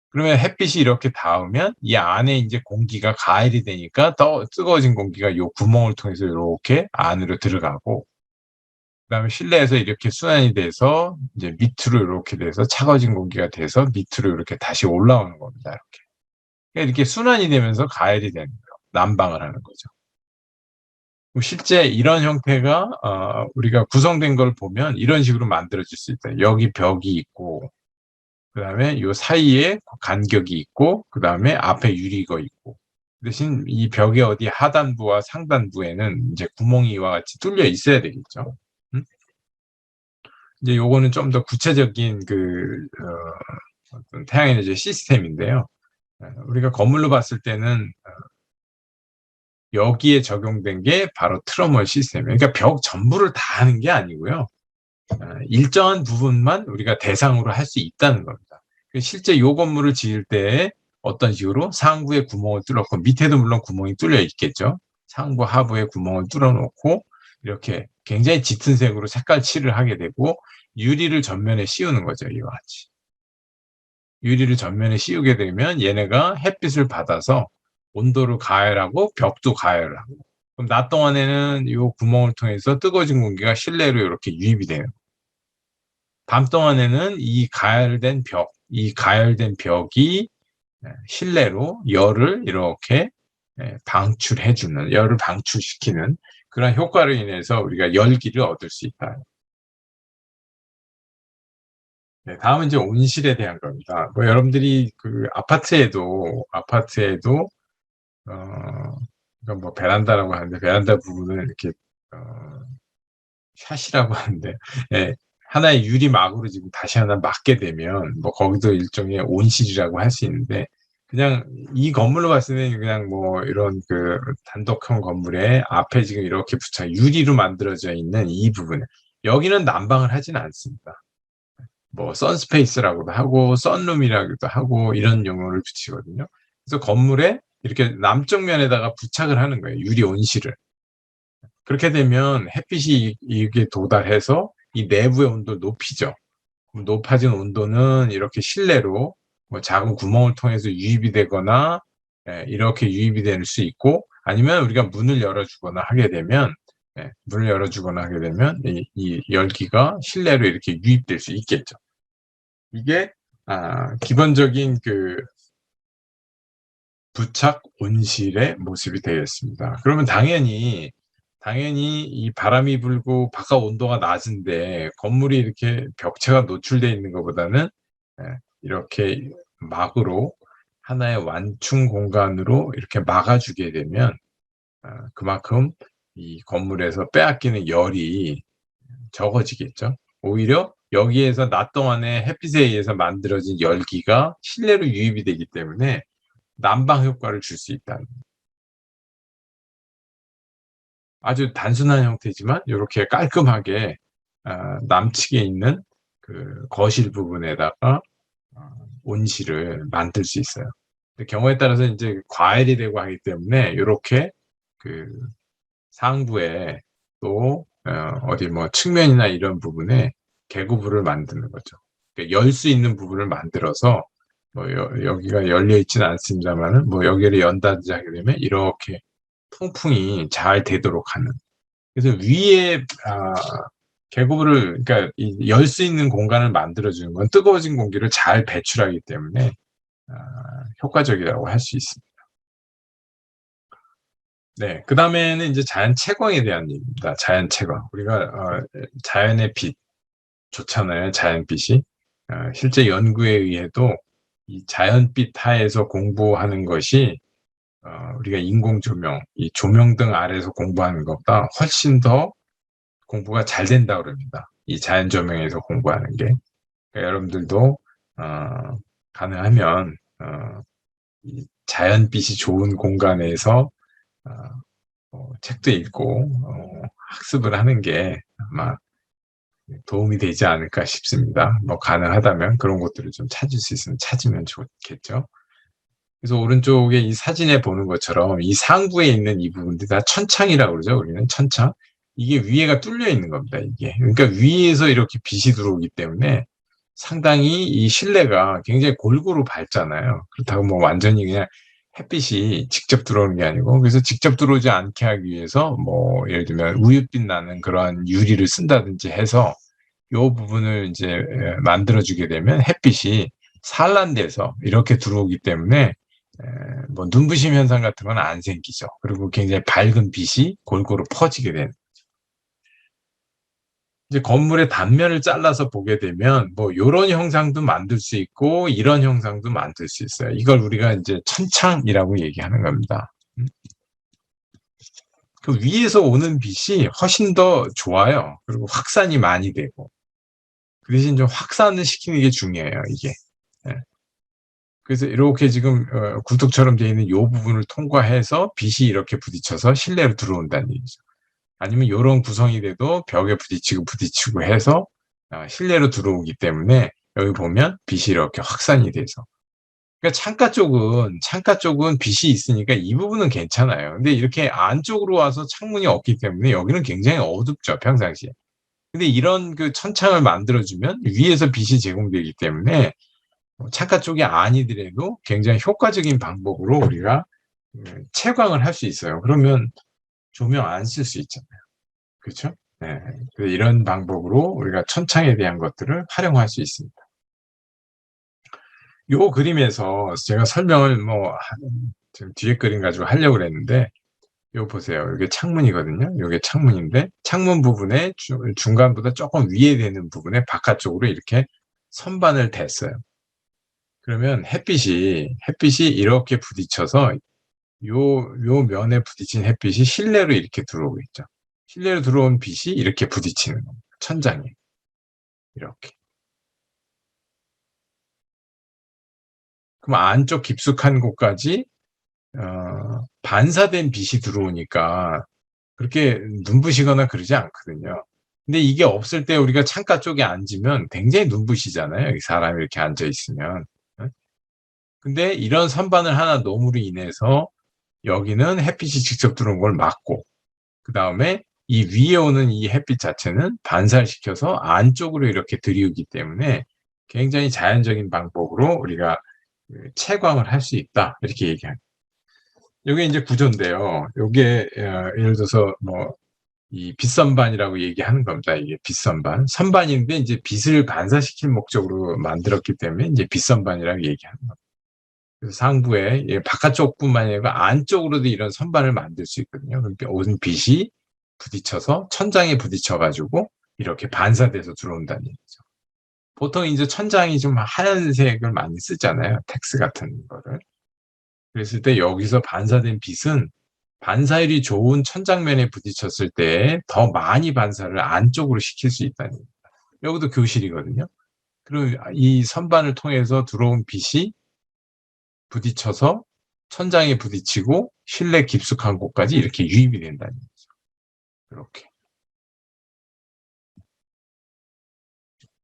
그러면 햇빛이 이렇게 닿으면 이 안에 이제 공기가 가열이 되니까 더 뜨거워진 공기가 요 구멍을 통해서 이렇게 안으로 들어가고, 그다음에 실내에서 이렇게 순환이 돼서 이제 밑으로 이렇게 돼서 차가워진 공기가 돼서 밑으로 이렇게 다시 올라오는 겁니다. 이렇게. 그러니까 이렇게 순환이 되면서 가열이 되는 거예요. 난방을 하는 거죠. 실제 이런 형태가 우리가 구성된 걸 보면 이런 식으로 만들어질 수 있다. 여기 벽이 있고, 그다음에 요 사이에 간격이 있고, 그다음에 앞에 유리가 있고. 대신 이 벽의 어디 하단부와 상단부에는 이제 구멍이 이와 같이 뚫려 있어야 되겠죠. 이제 요거는 좀 더 구체적인 어떤 태양에너지 시스템인데요. 우리가 건물로 봤을 때는 여기에 적용된 게 바로 트러멀 시스템이에요. 그러니까 벽 전부를 다 하는 게 아니고요. 일정한 부분만 우리가 대상으로 할 수 있다는 겁니다. 실제 이 건물을 지을 때 어떤 식으로 상부에 구멍을 뚫었고 밑에도 물론 구멍이 뚫려 있겠죠. 상부 하부에 구멍을 뚫어 놓고 이렇게 굉장히 짙은 색으로 색깔 칠을 하게 되고 유리를 전면에 씌우는 거죠. 이와 같이. 유리를 전면에 씌우게 되면 얘네가 햇빛을 받아서 온도를 가열하고 벽도 가열하고 그럼 낮 동안에는 이 구멍을 통해서 뜨거워진 공기가 실내로 이렇게 유입이 돼요. 밤 동안에는 이 가열된 벽이 실내로 열을 이렇게 방출해주는, 열을 방출시키는 그런 효과로 인해서 우리가 열기를 얻을 수 있다. 네, 다음은 이제 온실에 대한 겁니다. 뭐 여러분들이 그 아파트에도 이건 뭐 베란다라고 하는데 베란다 부분을 이렇게 샷이라고 하는데 예, 하나의 유리막으로 지금 다시 하나 막게 되면 뭐 거기도 일종의 온실이라고 할 수 있는데 그냥 이 건물로 봤을 때는 그냥 뭐 이런 그 단독형 건물에 앞에 지금 이렇게 유리로 만들어져 있는 이 부분 여기는 난방을 하진 않습니다. 뭐 선스페이스라고도 하고 썬룸이라고도 하고 이런 용어를 붙이거든요. 그래서 건물에 이렇게 남쪽 면에다가 부착을 하는 거예요. 유리 온실을. 그렇게 되면 햇빛이 이게 도달해서 이 내부의 온도를 높이죠. 높아진 온도는 이렇게 실내로 뭐 작은 구멍을 통해서 유입이 되거나 이렇게 유입이 될 수 있고 아니면 우리가 문을 열어주거나 하게 되면 이 열기가 실내로 이렇게 유입될 수 있겠죠. 이게 기본적인 그 부착 온실의 모습이 되겠습니다. 그러면 당연히 이 바람이 불고 바깥 온도가 낮은데 건물이 이렇게 벽체가 노출되어 있는 것보다는 이렇게 막으로 하나의 완충 공간으로 이렇게 막아주게 되면 그만큼 이 건물에서 빼앗기는 열이 적어지겠죠. 오히려 여기에서 낮 동안에 햇빛에 의해서 만들어진 열기가 실내로 유입이 되기 때문에 난방 효과를 줄 수 있다. 아주 단순한 형태지만 이렇게 깔끔하게 남측에 있는 그 거실 부분에다가 온실을 만들 수 있어요. 경우에 따라서 이제 과열이 되고 하기 때문에 이렇게 그 상부에 또 어디 뭐 측면이나 이런 부분에 개구부를 만드는 거죠. 그러니까 열 수 있는 부분을 만들어서 뭐 여기가 열려 있지는 않습니다만은 뭐 여기를 연다든지 하게 되면 이렇게 통풍이 잘 되도록 하는. 그래서 위에 개구부를 그러니까 열 수 있는 공간을 만들어주는 건 뜨거워진 공기를 잘 배출하기 때문에 효과적이라고 할 수 있습니다. 네, 그 다음에는 이제 자연 채광에 대한 얘기입니다. 자연 채광. 우리가 자연의 빛 좋잖아요. 자연빛이. 실제 연구에 의해도 이 자연빛 하에서 공부하는 것이 우리가 인공 조명, 이 조명등 아래에서 공부하는 것보다 훨씬 더 공부가 잘 된다고 그럽니다. 이 자연 조명에서 공부하는 게. 그러니까 여러분들도 가능하면 이 자연빛이 좋은 공간에서 책도 읽고 학습을 하는 게 아마 도움이 되지 않을까 싶습니다. 뭐 가능하다면 그런 것들을 좀 찾을 수 있으면 찾으면 좋겠죠. 그래서 오른쪽에 이 사진에 보는 것처럼 이 상부에 있는 이 부분들이 다 천창이라고 그러죠. 우리는 천창. 이게 위에가 뚫려 있는 겁니다. 이게. 그러니까 위에서 이렇게 빛이 들어오기 때문에 상당히 이 실내가 굉장히 골고루 밝잖아요. 그렇다고 뭐 완전히 그냥 햇빛이 직접 들어오는 게 아니고 그래서 직접 들어오지 않게 하기 위해서 뭐 예를 들면 우윳빛 나는 그런 유리를 쓴다든지 해서 이 부분을 이제 만들어주게 되면 햇빛이 산란돼서 이렇게 들어오기 때문에 뭐 눈부심 현상 같은 건 안 생기죠. 그리고 굉장히 밝은 빛이 골고루 퍼지게 되는. 이제 건물의 단면을 잘라서 보게 되면 뭐 이런 형상도 만들 수 있고 이런 형상도 만들 수 있어요. 이걸 우리가 이제 천창이라고 얘기하는 겁니다. 그 위에서 오는 빛이 훨씬 더 좋아요. 그리고 확산이 많이 되고 그 대신 좀 확산을 시키는 게 중요해요. 이게 예. 그래서 이렇게 지금 구둑처럼 되어 있는 요 부분을 통과해서 빛이 이렇게 부딪혀서 실내로 들어온다는 얘기죠. 아니면 요런 구성이 돼도 벽에 부딪히고 해서 실내로 들어오기 때문에 여기 보면 빛이 이렇게 확산이 돼서. 그러니까 창가 쪽은 빛이 있으니까 이 부분은 괜찮아요. 근데 이렇게 안쪽으로 와서 창문이 없기 때문에 여기는 굉장히 어둡죠, 평상시에. 근데 이런 그 천창을 만들어주면 위에서 빛이 제공되기 때문에 창가 쪽이 아니더라도 굉장히 효과적인 방법으로 우리가 채광을 할 수 있어요. 그러면 조명 안 쓸 수 있잖아요. 그렇죠? 네. 이런 방법으로 우리가 천창에 대한 것들을 활용할 수 있습니다. 요 그림에서 제가 설명을 지금 뒤에 그림 가지고 하려고 그랬는데, 요 보세요. 이게 창문이거든요. 이게 창문인데, 창문 부분에 중간보다 조금 위에 되는 부분에 바깥쪽으로 이렇게 선반을 댔어요. 그러면 햇빛이 이렇게 부딪혀서 요 면에 부딪힌 햇빛이 실내로 이렇게 들어오고 있죠. 실내로 들어온 빛이 이렇게 부딪히는 겁니다. 천장에. 이렇게. 그럼 안쪽 깊숙한 곳까지 반사된 빛이 들어오니까 그렇게 눈부시거나 그러지 않거든요. 근데 이게 없을 때 우리가 창가 쪽에 앉으면 굉장히 눈부시잖아요. 사람이 이렇게 앉아 있으면. 근데 이런 선반을 하나 놓음으로 인해서 여기는 햇빛이 직접 들어온 걸 막고, 그 다음에 이 위에 오는 이 햇빛 자체는 반사를 시켜서 안쪽으로 이렇게 들이우기 때문에 굉장히 자연적인 방법으로 우리가 채광을 할 수 있다. 이렇게 얘기합니다. 이게 이제 구조인데요. 이게 예를 들어서 이 빛선반이라고 얘기하는 겁니다. 이게 빛선반. 선반인데 이제 빛을 반사시킬 목적으로 만들었기 때문에 이제 빛선반이라고 얘기하는 겁니다. 그래서 상부에 바깥쪽뿐만 아니라 안쪽으로도 이런 선반을 만들 수 있거든요. 그러니까 빛이 부딪혀서 천장에 부딪혀가지고 이렇게 반사돼서 들어온다는 얘기죠. 보통 이제 천장이 좀 하얀색을 많이 쓰잖아요. 텍스 같은 거를. 그랬을 때 여기서 반사된 빛은 반사율이 좋은 천장면에 부딪혔을 때 더 많이 반사를 안쪽으로 시킬 수 있다는 얘기입니다. 여기도 교실이거든요. 그리고 이 선반을 통해서 들어온 빛이 부딪혀서 천장에 부딪히고 실내 깊숙한 곳까지 이렇게 유입이 된다는 얘기죠. 이렇게.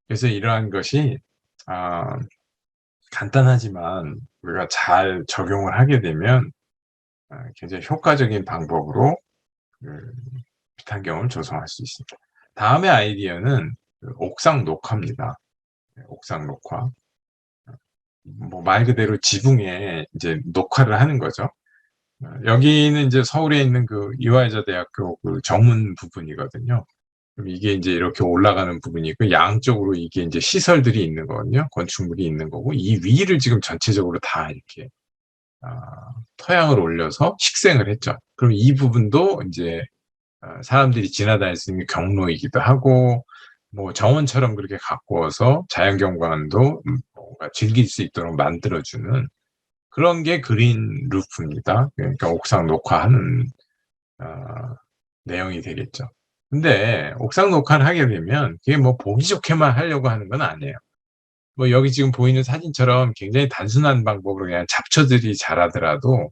그래서 이러한 것이 간단하지만 우리가 잘 적용을 하게 되면 굉장히 효과적인 방법으로 빛환경을 조성할 수 있습니다. 다음의 아이디어는 옥상 녹화입니다. 옥상 녹화. 말 그대로 지붕에 이제 녹화를 하는 거죠. 여기는 이제 서울에 있는 그 이화여자대학교 그 정문 부분이거든요. 그럼 이게 이제 이렇게 올라가는 부분이 있고 양쪽으로 이게 이제 시설들이 있는 거거든요. 건축물이 있는 거고 이 위를 지금 전체적으로 다 이렇게 토양을 올려서 식생을 했죠. 그럼 이 부분도 이제 사람들이 지나다닐 수 있는 경로이기도 하고 정원처럼 그렇게 가꾸어서 자연경관도 뭔가 즐길 수 있도록 만들어주는 그런 게 그린 루프입니다. 그러니까 옥상 녹화하는 내용이 되겠죠. 근데 옥상 녹화를 하게 되면 그게 보기 좋게만 하려고 하는 건 아니에요. 여기 지금 보이는 사진처럼 굉장히 단순한 방법으로 그냥 잡초들이 자라더라도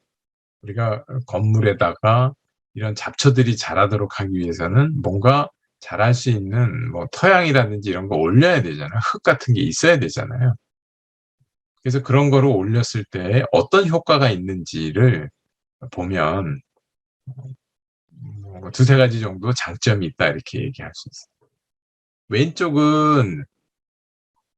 우리가 건물에다가 이런 잡초들이 자라도록 하기 위해서는 뭔가 자랄 수 있는 토양이라든지 이런 거 올려야 되잖아요. 흙 같은 게 있어야 되잖아요. 그래서 그런 거를 올렸을 때 어떤 효과가 있는지를 보면 두세 가지 정도 장점이 있다 이렇게 얘기할 수 있습니다. 왼쪽은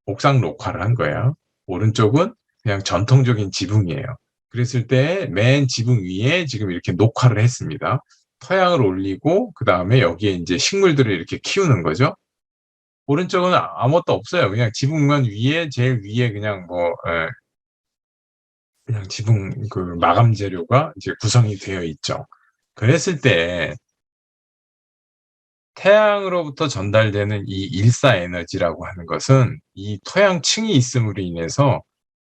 옥상 녹화를 한 거예요. 오른쪽은 그냥 전통적인 지붕이에요. 그랬을 때 맨 지붕 위에 지금 이렇게 녹화를 했습니다. 토양을 올리고 그 다음에 여기에 이제 식물들을 이렇게 키우는 거죠. 오른쪽은 아무것도 없어요. 그냥 지붕만 위에 제일 위에 그냥 그냥 지붕 그 마감 재료가 이제 구성이 되어 있죠. 그랬을 때 태양으로부터 전달되는 이 일사 에너지라고 하는 것은 이 토양층이 있음으로 인해서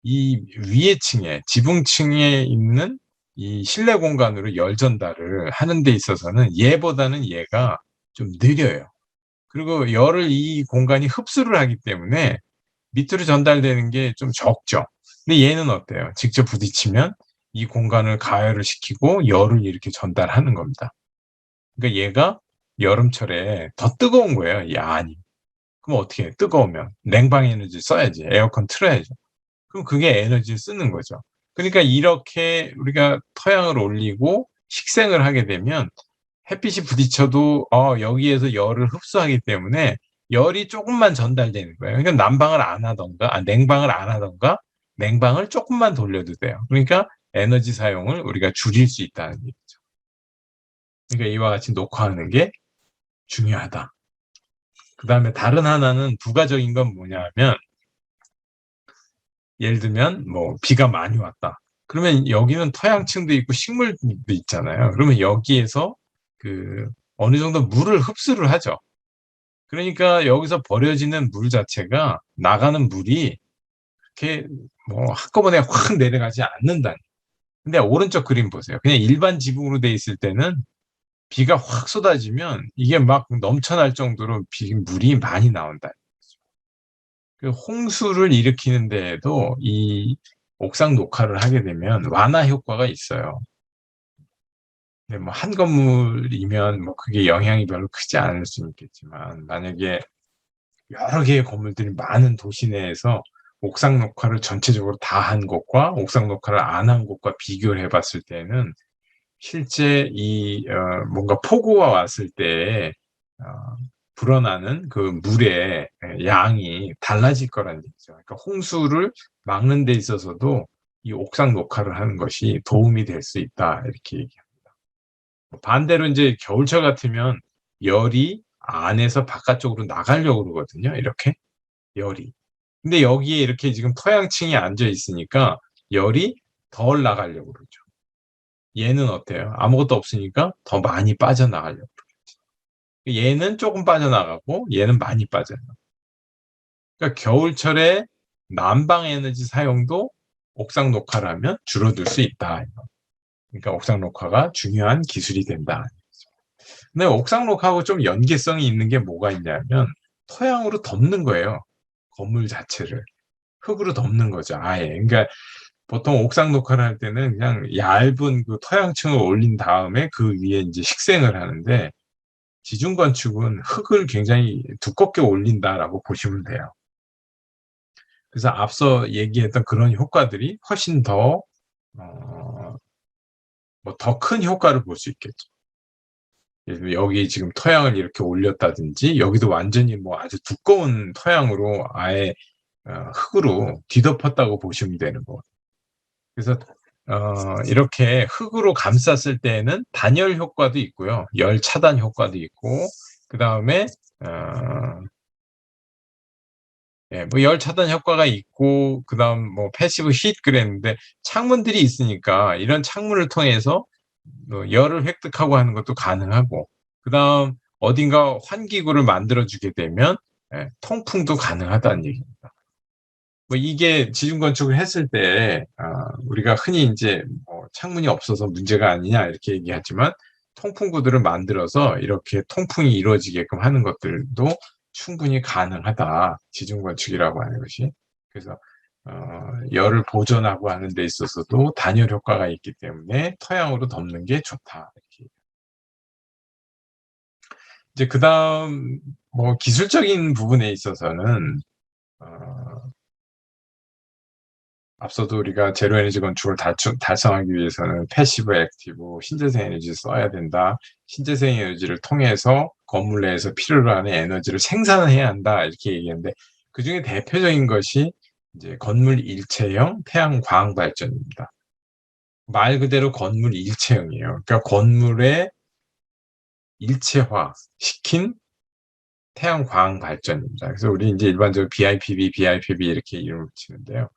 이 위의 층에 지붕층에 있는 이 실내 공간으로 열 전달을 하는 데 있어서는 얘보다는 얘가 좀 느려요. 그리고 열을 이 공간이 흡수를 하기 때문에 밑으로 전달되는 게 좀 적죠. 근데 얘는 어때요? 직접 부딪히면 이 공간을 가열을 시키고 열을 이렇게 전달하는 겁니다. 그러니까 얘가 여름철에 더 뜨거운 거예요, 이 안이. 그럼 어떻게 해? 뜨거우면 냉방 에너지 써야지. 에어컨 틀어야죠. 그럼 그게 에너지를 쓰는 거죠. 그러니까 이렇게 우리가 토양을 올리고 식생을 하게 되면 햇빛이 부딪혀도 여기에서 열을 흡수하기 때문에 열이 조금만 전달되는 거예요. 그러니까 난방을 안 하던가, 냉방을 안 하던가, 냉방을 조금만 돌려도 돼요. 그러니까 에너지 사용을 우리가 줄일 수 있다는 얘기죠. 그러니까 이와 같이 녹화하는 게 중요하다. 그 다음에 다른 하나는 부가적인 건 뭐냐면, 예를 들면 뭐 비가 많이 왔다. 그러면 여기는 토양층도 있고 식물도 있잖아요. 그러면 여기에서 그 어느 정도 물을 흡수를 하죠. 그러니까 여기서 버려지는 물 자체가 나가는 물이 이렇게 뭐 한꺼번에 확 내려가지 않는다. 근데 오른쪽 그림 보세요. 그냥 일반 지붕으로 돼 있을 때는 비가 확 쏟아지면 이게 막 넘쳐날 정도로 물이 많이 나온다. 그 홍수를 일으키는 데에도 이 옥상 녹화를 하게 되면 완화 효과가 있어요. 근데 뭐 한 건물이면 뭐 그게 영향이 별로 크지 않을 수는 있겠지만, 만약에 여러 개의 건물들이 많은 도시 내에서 옥상 녹화를 전체적으로 다 한 곳과 옥상 녹화를 안 한 곳과 비교를 해봤을 때는 실제 뭔가 폭우가 왔을 때 불어나는 그 물의 양이 달라질 거란 얘기죠. 그러니까 홍수를 막는 데 있어서도 이 옥상 녹화를 하는 것이 도움이 될 수 있다, 이렇게 얘기합니다. 반대로 이제 겨울철 같으면 열이 안에서 바깥쪽으로 나가려고 그러거든요. 이렇게 열이. 근데 여기에 이렇게 지금 토양층이 앉아 있으니까 열이 덜 나가려고 그러죠. 얘는 어때요? 아무것도 없으니까 더 많이 빠져나가려고 그러죠. 얘는 조금 빠져나가고 얘는 많이 빠져나가고. 그러니까 겨울철에 난방 에너지 사용도 옥상 녹화라면 줄어들 수 있다. 그러니까 옥상 녹화가 중요한 기술이 된다. 근데 옥상 녹화하고 좀 연계성이 있는 게 뭐가 있냐면 토양으로 덮는 거예요. 건물 자체를. 흙으로 덮는 거죠, 아예. 그러니까 보통 옥상 녹화를 할 때는 그냥 얇은 그 토양층을 올린 다음에 그 위에 이제 식생을 하는데, 지중 건축은 흙을 굉장히 두껍게 올린다라고 보시면 돼요. 그래서 앞서 얘기했던 그런 효과들이 훨씬 더, 더 큰 효과를 볼 수 있겠죠. 여기 지금 토양을 이렇게 올렸다든지, 여기도 완전히 뭐 아주 두꺼운 토양으로 아예 흙으로 뒤덮었다고 보시면 되는 거예요. 그래서 이렇게 흙으로 감쌌을 때에는 단열 효과도 있고요. 열 차단 효과도 있고, 그 다음에 뭐 열 차단 효과가 있고, 그 다음 뭐 패시브 힛 그랬는데, 창문들이 있으니까 이런 창문을 통해서 열을 획득하고 하는 것도 가능하고, 그 다음 어딘가 환기구를 만들어주게 되면 통풍도 가능하다는 얘기입니다. 뭐 이게 지중 건축을 했을 때 우리가 흔히 이제 뭐 창문이 없어서 문제가 아니냐 이렇게 얘기하지만, 통풍구들을 만들어서 이렇게 통풍이 이루어지게끔 하는 것들도 충분히 가능하다, 지중 건축이라고 하는 것이. 그래서 열을 보존하고 하는 데 있어서도 단열 효과가 있기 때문에 토양으로 덮는 게 좋다, 이렇게. 이제 그 다음 뭐 기술적인 부분에 있어서는 앞서도 우리가 제로 에너지 건축을 달성하기 위해서는 패시브, 액티브, 신재생 에너지를 써야 된다. 신재생 에너지를 통해서 건물 내에서 필요로 하는 에너지를 생산해야 한다, 이렇게 얘기했는데, 그 중에 대표적인 것이 이제 건물 일체형 태양 광 발전입니다. 말 그대로 건물 일체형이에요. 그러니까 건물의 일체화 시킨 태양 광 발전입니다. 그래서 우리 이제 일반적으로 BIPV 이렇게 이름을 붙이는데요.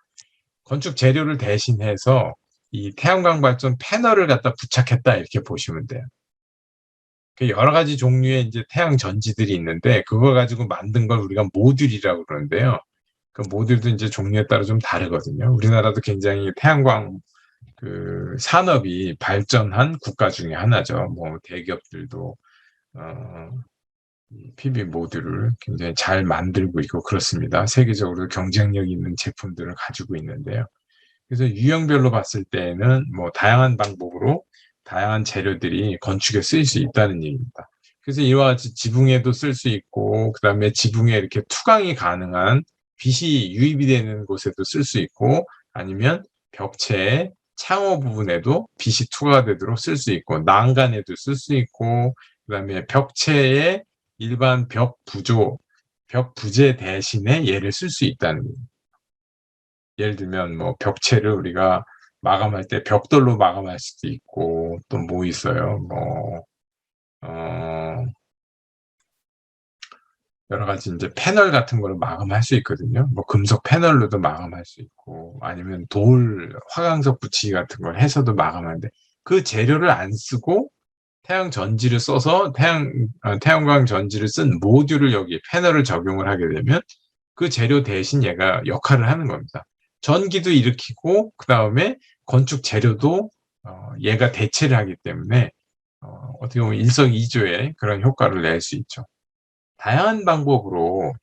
건축 재료를 대신해서 이 태양광 발전 패널을 갖다 부착했다, 이렇게 보시면 돼요. 여러 가지 종류의 이제 태양 전지들이 있는데, 그거 가지고 만든 걸 우리가 모듈이라고 그러는데요. 그 모듈도 이제 종류에 따라 좀 다르거든요. 우리나라도 굉장히 태양광 그 산업이 발전한 국가 중에 하나죠. 뭐 대기업들도 PV 모듈을 굉장히 잘 만들고 있고 그렇습니다. 세계적으로 경쟁력 있는 제품들을 가지고 있는데요. 그래서 유형별로 봤을 때는 뭐 다양한 방법으로 다양한 재료들이 건축에 쓰일 수 있다는 얘기입니다. 그래서 이와 같이 지붕에도 쓸 수 있고, 그 다음에 지붕에 이렇게 투강이 가능한 빛이 유입이 되는 곳에도 쓸 수 있고, 아니면 벽체의 창호 부분에도 빛이 투과가 되도록 쓸 수 있고, 난간에도 쓸 수 있고, 그 다음에 벽체의 일반 벽 부재 대신에 얘를 쓸 수 있다는 거예요. 예를 들면 뭐 벽체를 우리가 마감할 때 벽돌로 마감할 수도 있고, 또 뭐 있어요? 뭐 여러 가지 이제 패널 같은 거를 마감할 수 있거든요. 뭐 금속 패널로도 마감할 수 있고, 아니면 화강석 붙이기 같은 걸 해서도 마감하는데, 그 재료를 안 쓰고 태양 전지를 써서 태양광 전지를 쓴 모듈을 여기 패널을 적용을 하게 되면 그 재료 대신 얘가 역할을 하는 겁니다. 전기도 일으키고, 그 다음에 건축 재료도 얘가 대체를 하기 때문에 어떻게 보면 일석이조의 그런 효과를 낼 수 있죠. 다양한 방법으로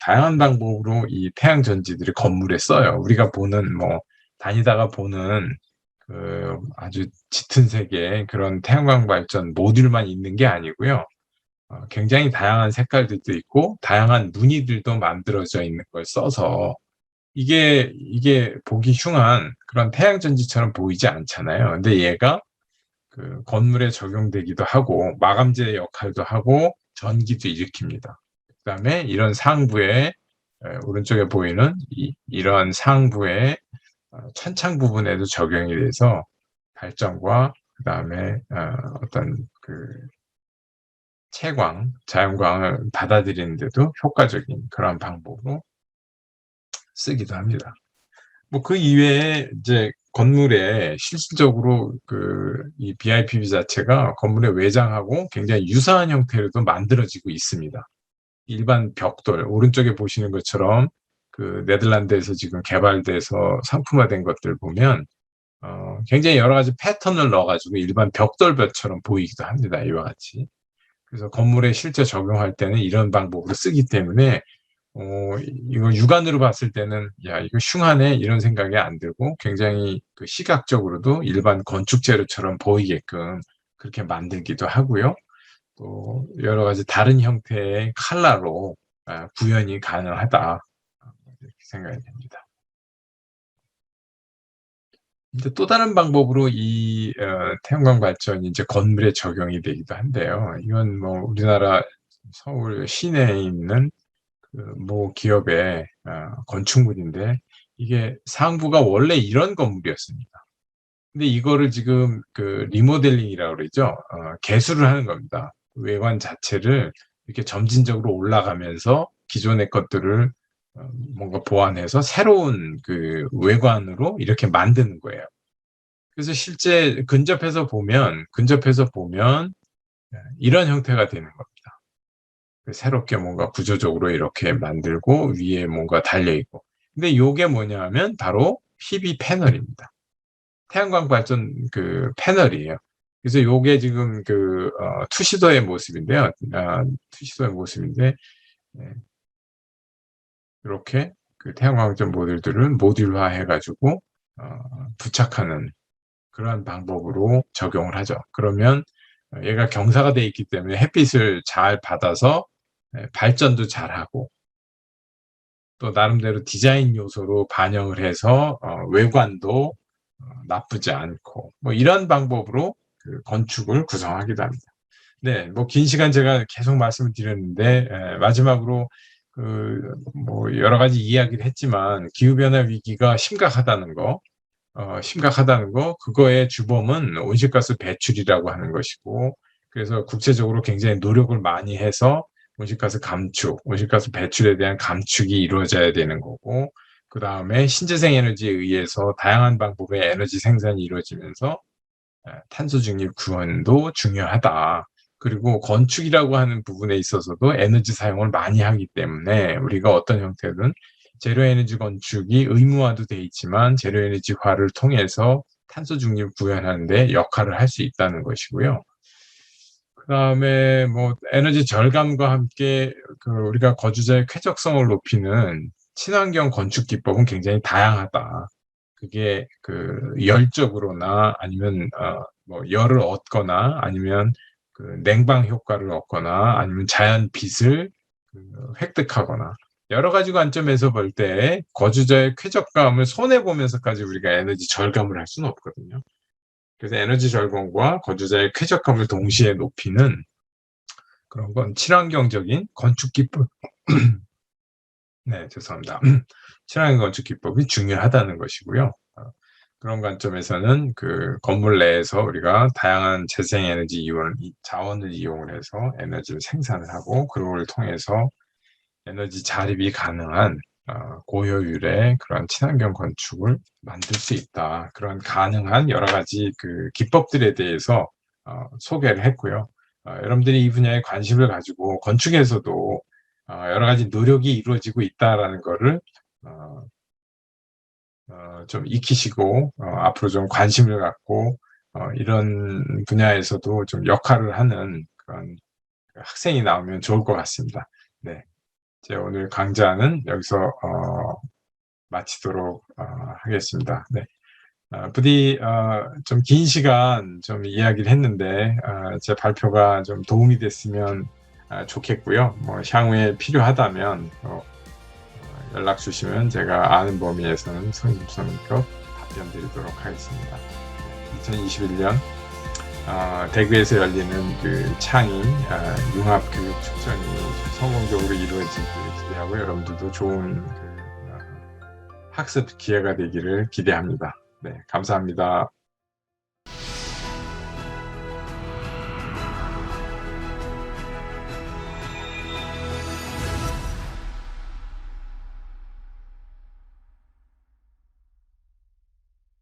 이 태양 전지들이 건물에 써요. 우리가 다니다가 보는 그 아주 짙은 색의 그런 태양광 발전 모듈만 있는 게 아니고요. 굉장히 다양한 색깔들도 있고, 다양한 무늬들도 만들어져 있는 걸 써서, 이게 보기 흉한 그런 태양 전지처럼 보이지 않잖아요. 근데 얘가 그 건물에 적용되기도 하고, 마감재 역할도 하고, 전기도 일으킵니다. 그다음에 이런 상부에 오른쪽에 보이는 이런 상부의 천창 부분에도 적용이 돼서 발전과 그다음에 어떤 그 자연광을 받아들이는데도 효과적인 그런 방법으로 쓰기도 합니다. 뭐 그 이외에 이제 건물에 실질적으로 이 BIPV 자체가 건물의 외장하고 굉장히 유사한 형태로도 만들어지고 있습니다. 일반 벽돌, 오른쪽에 보시는 것처럼 그 네덜란드에서 지금 개발돼서 상품화된 것들 보면 굉장히 여러 가지 패턴을 넣어가지고 일반 벽돌벽처럼 보이기도 합니다. 이와 같이. 그래서 건물에 실제 적용할 때는 이런 방법으로 쓰기 때문에 이거 육안으로 봤을 때는 야 이거 흉하네 이런 생각이 안 들고 굉장히 그 시각적으로도 일반 건축 재료처럼 보이게끔 그렇게 만들기도 하고요. 또 여러 가지 다른 형태의 칼라로 구현이 가능하다 이렇게 생각이 됩니다. 근데 또 다른 방법으로 이 태양광 발전이 이제 건물에 적용이 되기도 한데요. 이건 뭐 우리나라 서울 시내에 있는 그 모 기업의 건축물인데 이게 상부가 원래 이런 건물이었습니다. 근데 이거를 지금 그 리모델링이라고 그러죠. 개수를 하는 겁니다. 외관 자체를 이렇게 점진적으로 올라가면서 기존의 것들을 뭔가 보완해서 새로운 그 외관으로 이렇게 만드는 거예요. 그래서 실제 근접해서 보면 이런 형태가 되는 겁니다. 새롭게 뭔가 구조적으로 이렇게 만들고 위에 뭔가 달려 있고. 근데 이게 뭐냐 하면 바로 PV 패널입니다. 태양광 발전 그 패널이에요. 그래서 요게 지금 투시도의 모습인데요. 투시도의 모습인데 이렇게 그 태양광 발전 모듈들을 모듈화 해가지고 부착하는 그러한 방법으로 적용을 하죠. 그러면 얘가 경사가 돼 있기 때문에 햇빛을 잘 받아서 발전도 잘하고 또 나름대로 디자인 요소로 반영을 해서 외관도 나쁘지 않고 뭐 이런 방법으로 그 건축을 구성하기도 합니다. 네, 뭐 긴 시간 제가 계속 말씀을 드렸는데 마지막으로 뭐 여러 가지 이야기를 했지만 기후변화 위기가 심각하다는 거, 그거의 주범은 온실가스 배출이라고 하는 것이고, 그래서 국제적으로 굉장히 노력을 많이 해서 온실가스 배출에 대한 감축이 이루어져야 되는 거고, 그 다음에 신재생 에너지에 의해서 다양한 방법의 에너지 생산이 이루어지면서 탄소 중립 구현도 중요하다. 그리고 건축이라고 하는 부분에 있어서도 에너지 사용을 많이 하기 때문에 우리가 어떤 형태든 제로에너지 건축이 의무화도 돼 있지만 제로에너지화를 통해서 탄소 중립 구현하는 데 역할을 할 수 있다는 것이고요. 그다음에 뭐 에너지 절감과 함께 우리가 거주자의 쾌적성을 높이는 친환경 건축 기법은 굉장히 다양하다. 그게 열적으로나 아니면 뭐 열을 얻거나 아니면 냉방 효과를 얻거나 아니면 자연 빛을 획득하거나 여러 가지 관점에서 볼 때 거주자의 쾌적감을 손해 보면서까지 우리가 에너지 절감을 할 수는 없거든요. 그래서 에너지 절감과 거주자의 쾌적감을 동시에 높이는 그런 건 친환경적인 건축 기법, 네, 죄송합니다. 친환경 건축 기법이 중요하다는 것이고요. 그런 관점에서는 건물 내에서 우리가 다양한 재생에너지 자원을 이용을 해서 에너지를 생산을 하고 그걸 통해서 에너지 자립이 가능한 고효율의 그런 친환경 건축을 만들 수 있다. 그런 가능한 여러 가지 기법들에 대해서 소개를 했고요. 여러분들이 이 분야에 관심을 가지고 건축에서도 여러 가지 노력이 이루어지고 있다라는 거를 좀 익히시고 앞으로 좀 관심을 갖고 이런 분야에서도 좀 역할을 하는 그런 학생이 나오면 좋을 것 같습니다. 네, 제 오늘 강좌는 여기서 마치도록 하겠습니다. 네, 부디 좀 긴 시간 좀 이야기를 했는데 제 발표가 좀 도움이 됐으면 좋겠고요. 뭐 향후에 필요하다면 연락 주시면 제가 아는 범위에서는 성심성의껏 답변 드리도록 하겠습니다. 2021년 대구에서 열리는 창의 융합교육 축전이 성공적으로 이루어지길 기대하고 여러분들도 좋은 학습 기회가 되기를 기대합니다. 네, 감사합니다.